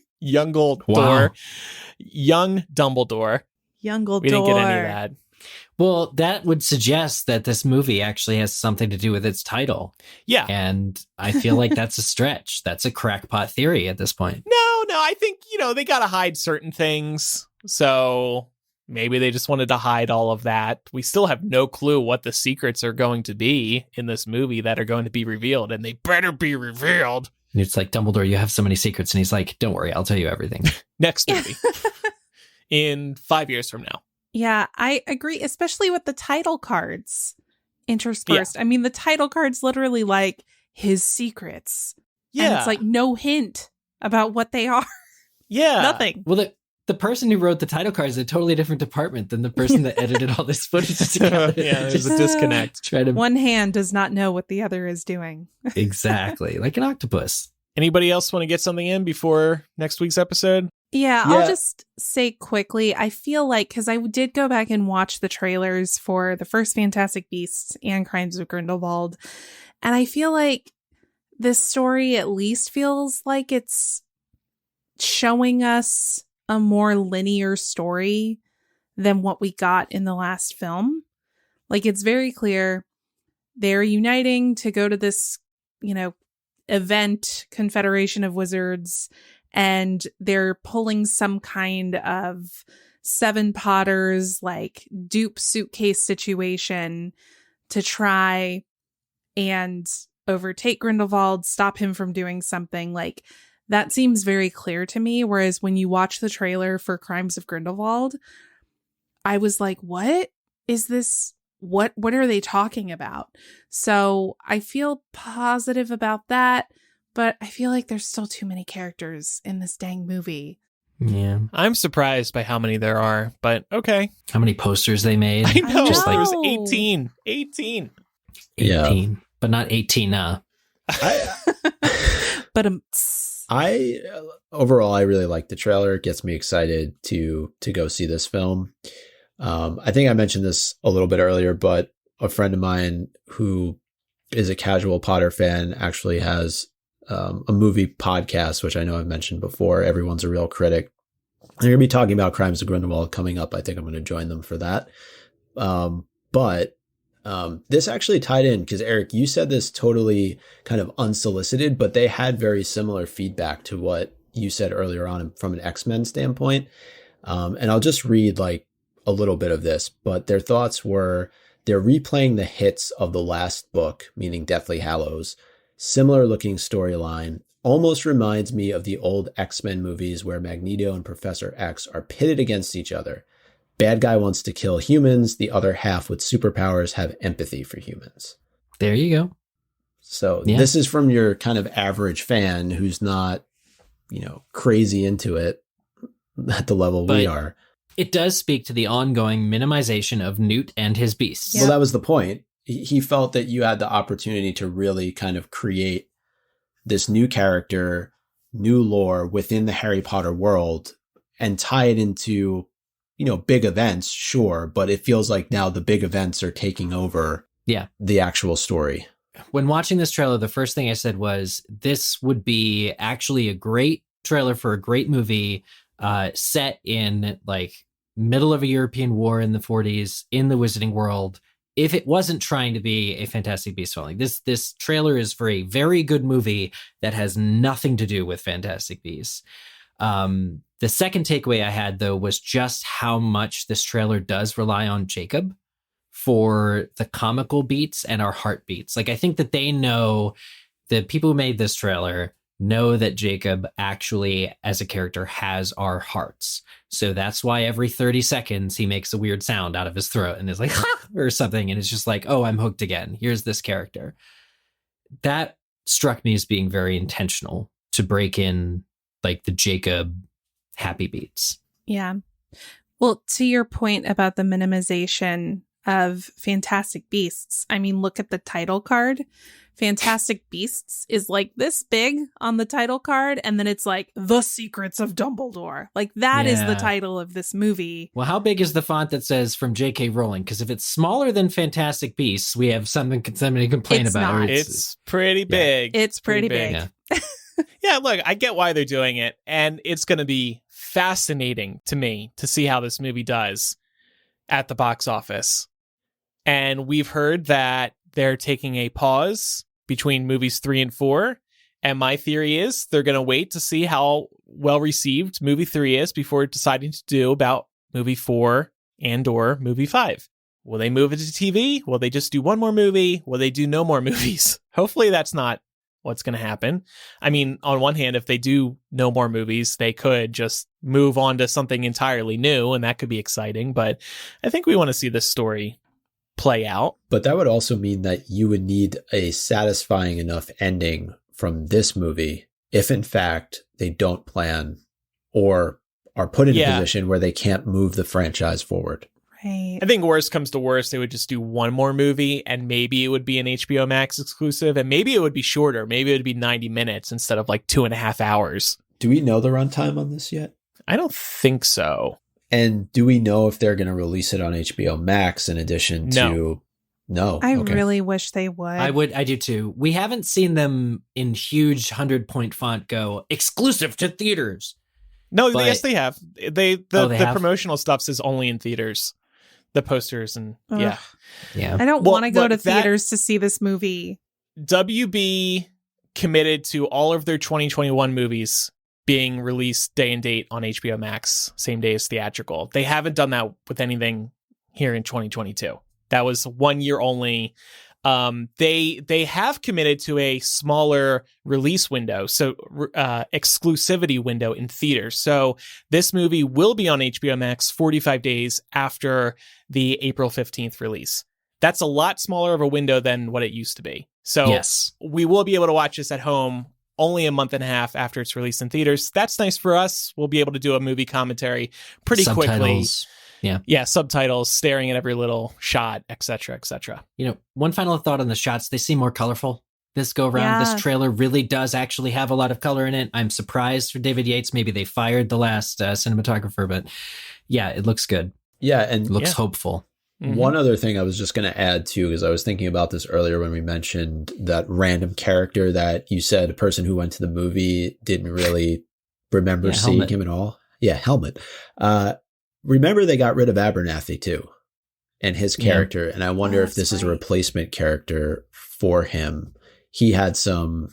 didn't get any of that. Well, that would suggest that this movie actually has something to do with its title. Yeah. And I feel like that's a stretch. That's a crackpot theory at this point. No, I think, they got to hide certain things. So maybe they just wanted to hide all of that. We still have no clue what the secrets are going to be in this movie that are going to be revealed, and they better be revealed. And it's like, Dumbledore, you have so many secrets. And he's like, don't worry, I'll tell you everything. Next movie. In 5 years from now. Yeah, I agree, especially with the title cards interspersed. Yeah. I mean, the title card's literally like his secrets. Yeah. And it's like no hint about what they are. Yeah. Nothing. Well, the person who wrote the title card is a totally different department than the person that edited all this footage together. Yeah, there's a disconnect. One hand does not know what the other is doing. Exactly. Like an octopus. Anybody else want to get something in before next week's episode? Yeah, I'll just say quickly, I feel like, because I did go back and watch the trailers for the first Fantastic Beasts and Crimes of Grindelwald, and I feel like this story at least feels like it's showing us a more linear story than what we got in the last film. Like, it's very clear they're uniting to go to this, event, Confederation of Wizards, and they're pulling some kind of Seven Potters like dupe suitcase situation to try and overtake Grindelwald, stop him from doing something. Like, that seems very clear to me. Whereas when you watch the trailer for Crimes of Grindelwald, I was like, what is this? What are they talking about? So I feel positive about that, but I feel like there's still too many characters in this dang movie. Yeah. I'm surprised by how many there are, but okay. How many posters they made? I know. Just like- There was 18. 18. 18, but not 18. But Overall, I really like the trailer. It gets me excited to go see this film. I think I mentioned this a little bit earlier, but a friend of mine who is a casual Potter fan actually has a movie podcast, which I know I've mentioned before. Everyone's a Real Critic. They're going to be talking about Crimes of Grindelwald coming up. I think I'm going to join them for that. But this actually tied in because, Eric, you said this totally kind of unsolicited, but they had very similar feedback to what you said earlier on from an X-Men standpoint. And I'll just read like a little bit of this, but their thoughts were they're replaying the hits of the last book, meaning Deathly Hallows. Similar looking storyline, almost reminds me of the old X-Men movies where Magneto and Professor X are pitted against each other. Bad guy wants to kill humans. The other half with superpowers have empathy for humans. There you go. So This is from your kind of average fan who's not, crazy into it at the level we are. It does speak to the ongoing minimization of Newt and his beasts. Well, that was the point. He felt that you had the opportunity to really kind of create this new character, new lore within the Harry Potter world and tie it into, big events, sure. But it feels like now the big events are taking over the actual story. When watching this trailer, the first thing I said was, this would be actually a great trailer for a great movie set in like middle of a European war in the 40s in the Wizarding World. If it wasn't trying to be a Fantastic Beasts film, like this trailer is for a very good movie that has nothing to do with Fantastic Beasts. The second takeaway I had, though, was just how much this trailer does rely on Jacob for the comical beats and our heartbeats. Like, I think that they know, the people who made this trailer know that Jacob actually, as a character, has our hearts. So that's why every 30 seconds he makes a weird sound out of his throat and is like, ha! Or something. And it's just like, oh, I'm hooked again. Here's this character. That struck me as being very intentional to break in like the Jacob happy beats. Yeah. Well, to your point about the minimization of Fantastic Beasts, I mean, look at the title card. Fantastic Beasts is like this big on the title card, and then it's like The Secrets of Dumbledore. Like that is the title of this movie. Well, how big is the font that says from J.K. Rowling? Because if it's smaller than Fantastic Beasts, we have something to complain It's about. not. It's pretty big. It's pretty big. Yeah. Yeah, look, I get why they're doing it, and it's going to be fascinating to me to see how this movie does at the box office. And we've heard that they're taking a pause between movies 3 and 4. And my theory is they're going to wait to see how well received movie 3 is before deciding to do about movie 4 and or movie 5. Will they move it to TV? Will they just do one more movie? Will they do no more movies? Hopefully that's not what's going to happen. I mean, on one hand, if they do no more movies, they could just move on to something entirely new, and that could be exciting. But I think we want to see this story play out. But that would also mean that you would need a satisfying enough ending from this movie if, in fact, they don't plan or are put in a position where they can't move the franchise forward. Right. I think worst comes to worst, they would just do one more movie, and maybe it would be an HBO Max exclusive, and maybe it would be shorter. Maybe it would be 90 minutes instead of like 2.5 hours. Do we know the runtime on this yet? I don't think so. And do we know if they're going to release it on HBO Max in addition to... No. I really wish they would. I do too. We haven't seen them in huge 100-point font go exclusive to theaters. No, But- yes, they have. The have? promotional stuff says only in theaters. The posters and Ugh. Yeah. I don't Well, want to go look, to theaters to see this movie. WB committed to all of their 2021 movies being released day and date on HBO Max, same day as theatrical. They haven't done that with anything here in 2022. That was 1 year only. They have committed to a smaller release window, so exclusivity window in theaters. So this movie will be on HBO Max 45 days after the April 15th release. That's a lot smaller of a window than what it used to be. So yes, we will be able to watch this at home only a month and a half after it's released in theaters. That's nice for us. We'll be able to do a movie commentary pretty quickly. Yeah, subtitles, staring at every little shot, etc., etc. One final thought on the shots. They seem more colorful this go around. Yeah. This trailer really does actually have a lot of color in it. I'm surprised for David Yates. Maybe they fired the last cinematographer, but yeah, it looks good. Yeah, and it looks hopeful. Mm-hmm. One other thing I was just going to add too, because I was thinking about this earlier when we mentioned that random character that you said a person who went to the movie didn't really remember seeing him at all. Yeah, Helmet. Remember they got rid of Abernathy too, and his character. And I wonder if this is a replacement character for him. He had some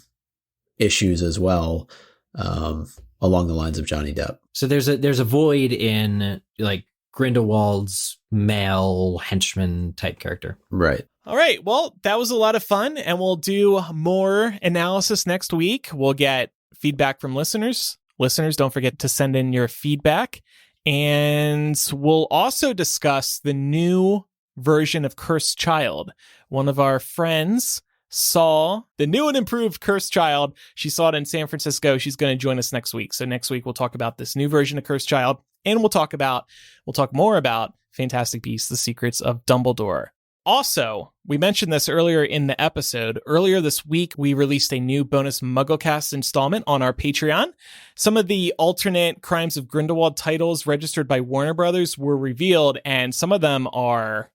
issues as well, along the lines of Johnny Depp. So there's a void in like Grindelwald's male henchman type character. Right. All right. Well, that was a lot of fun, and we'll do more analysis next week. We'll get feedback from listeners. Listeners, don't forget to send in your feedback. And we'll also discuss the new version of Cursed Child. One of our friends saw the new and improved Cursed Child. She saw it in San Francisco. She's going to join us next week. So next week we'll talk about this new version of Cursed Child, and we'll talk more about Fantastic Beasts: The Secrets of Dumbledore. Also, we mentioned this earlier in the episode. Earlier this week, we released a new bonus MuggleCast installment on our Patreon. Some of the alternate Crimes of Grindelwald titles registered by Warner Brothers were revealed, and some of them are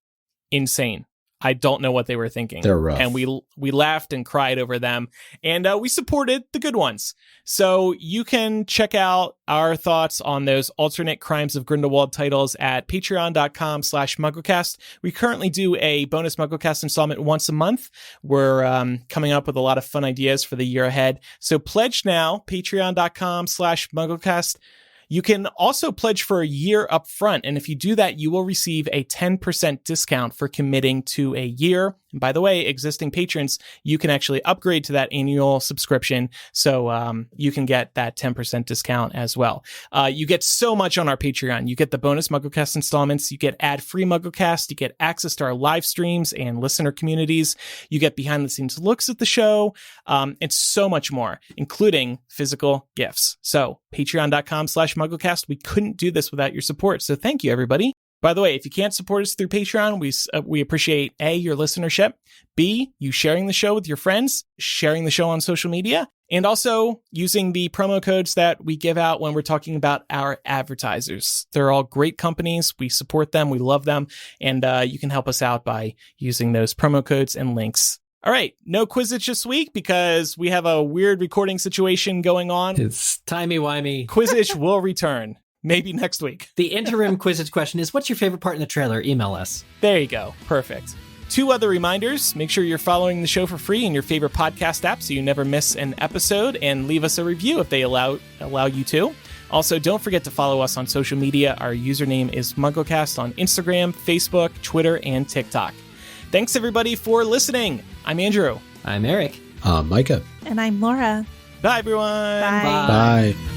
insane. I don't know what they were thinking. They're rough. And we laughed and cried over them, and we supported the good ones. So you can check out our thoughts on those alternate Crimes of Grindelwald titles at patreon.com/MuggleCast. We currently do a bonus MuggleCast installment once a month. We're coming up with a lot of fun ideas for the year ahead. So pledge now, patreon.com/MuggleCast. You can also pledge for a year up front, and if you do that, you will receive a 10% discount for committing to a year. And by the way, existing patrons, you can actually upgrade to that annual subscription, so you can get that 10% discount as well. You get so much on our Patreon. You get the bonus MuggleCast installments, you get ad-free MuggleCast, you get access to our live streams and listener communities, you get behind-the-scenes looks at the show, and so much more, including physical gifts. So patreon.com/MuggleCast. We couldn't do this without your support, so thank you, everybody. By the way, if you can't support us through Patreon, we appreciate A, your listenership, B, you sharing the show with your friends, sharing the show on social media, and also using the promo codes that we give out when we're talking about our advertisers. They're all great companies. We support them. We love them. And you can help us out by using those promo codes and links. All right, no Quizzitch this week because we have a weird recording situation going on. It's timey-wimey. Quizzitch will return. Maybe next week. The interim Quizzitch question is, what's your favorite part in the trailer? Email us. There you go. Perfect. 2 other reminders. Make sure you're following the show for free in your favorite podcast app so you never miss an episode, and leave us a review if they allow you to. Also, don't forget to follow us on social media. Our username is MuggleCast on Instagram, Facebook, Twitter, and TikTok. Thanks, everybody, for listening. I'm Andrew. I'm Eric. I'm Micah. And I'm Laura. Bye, everyone. Bye. Bye.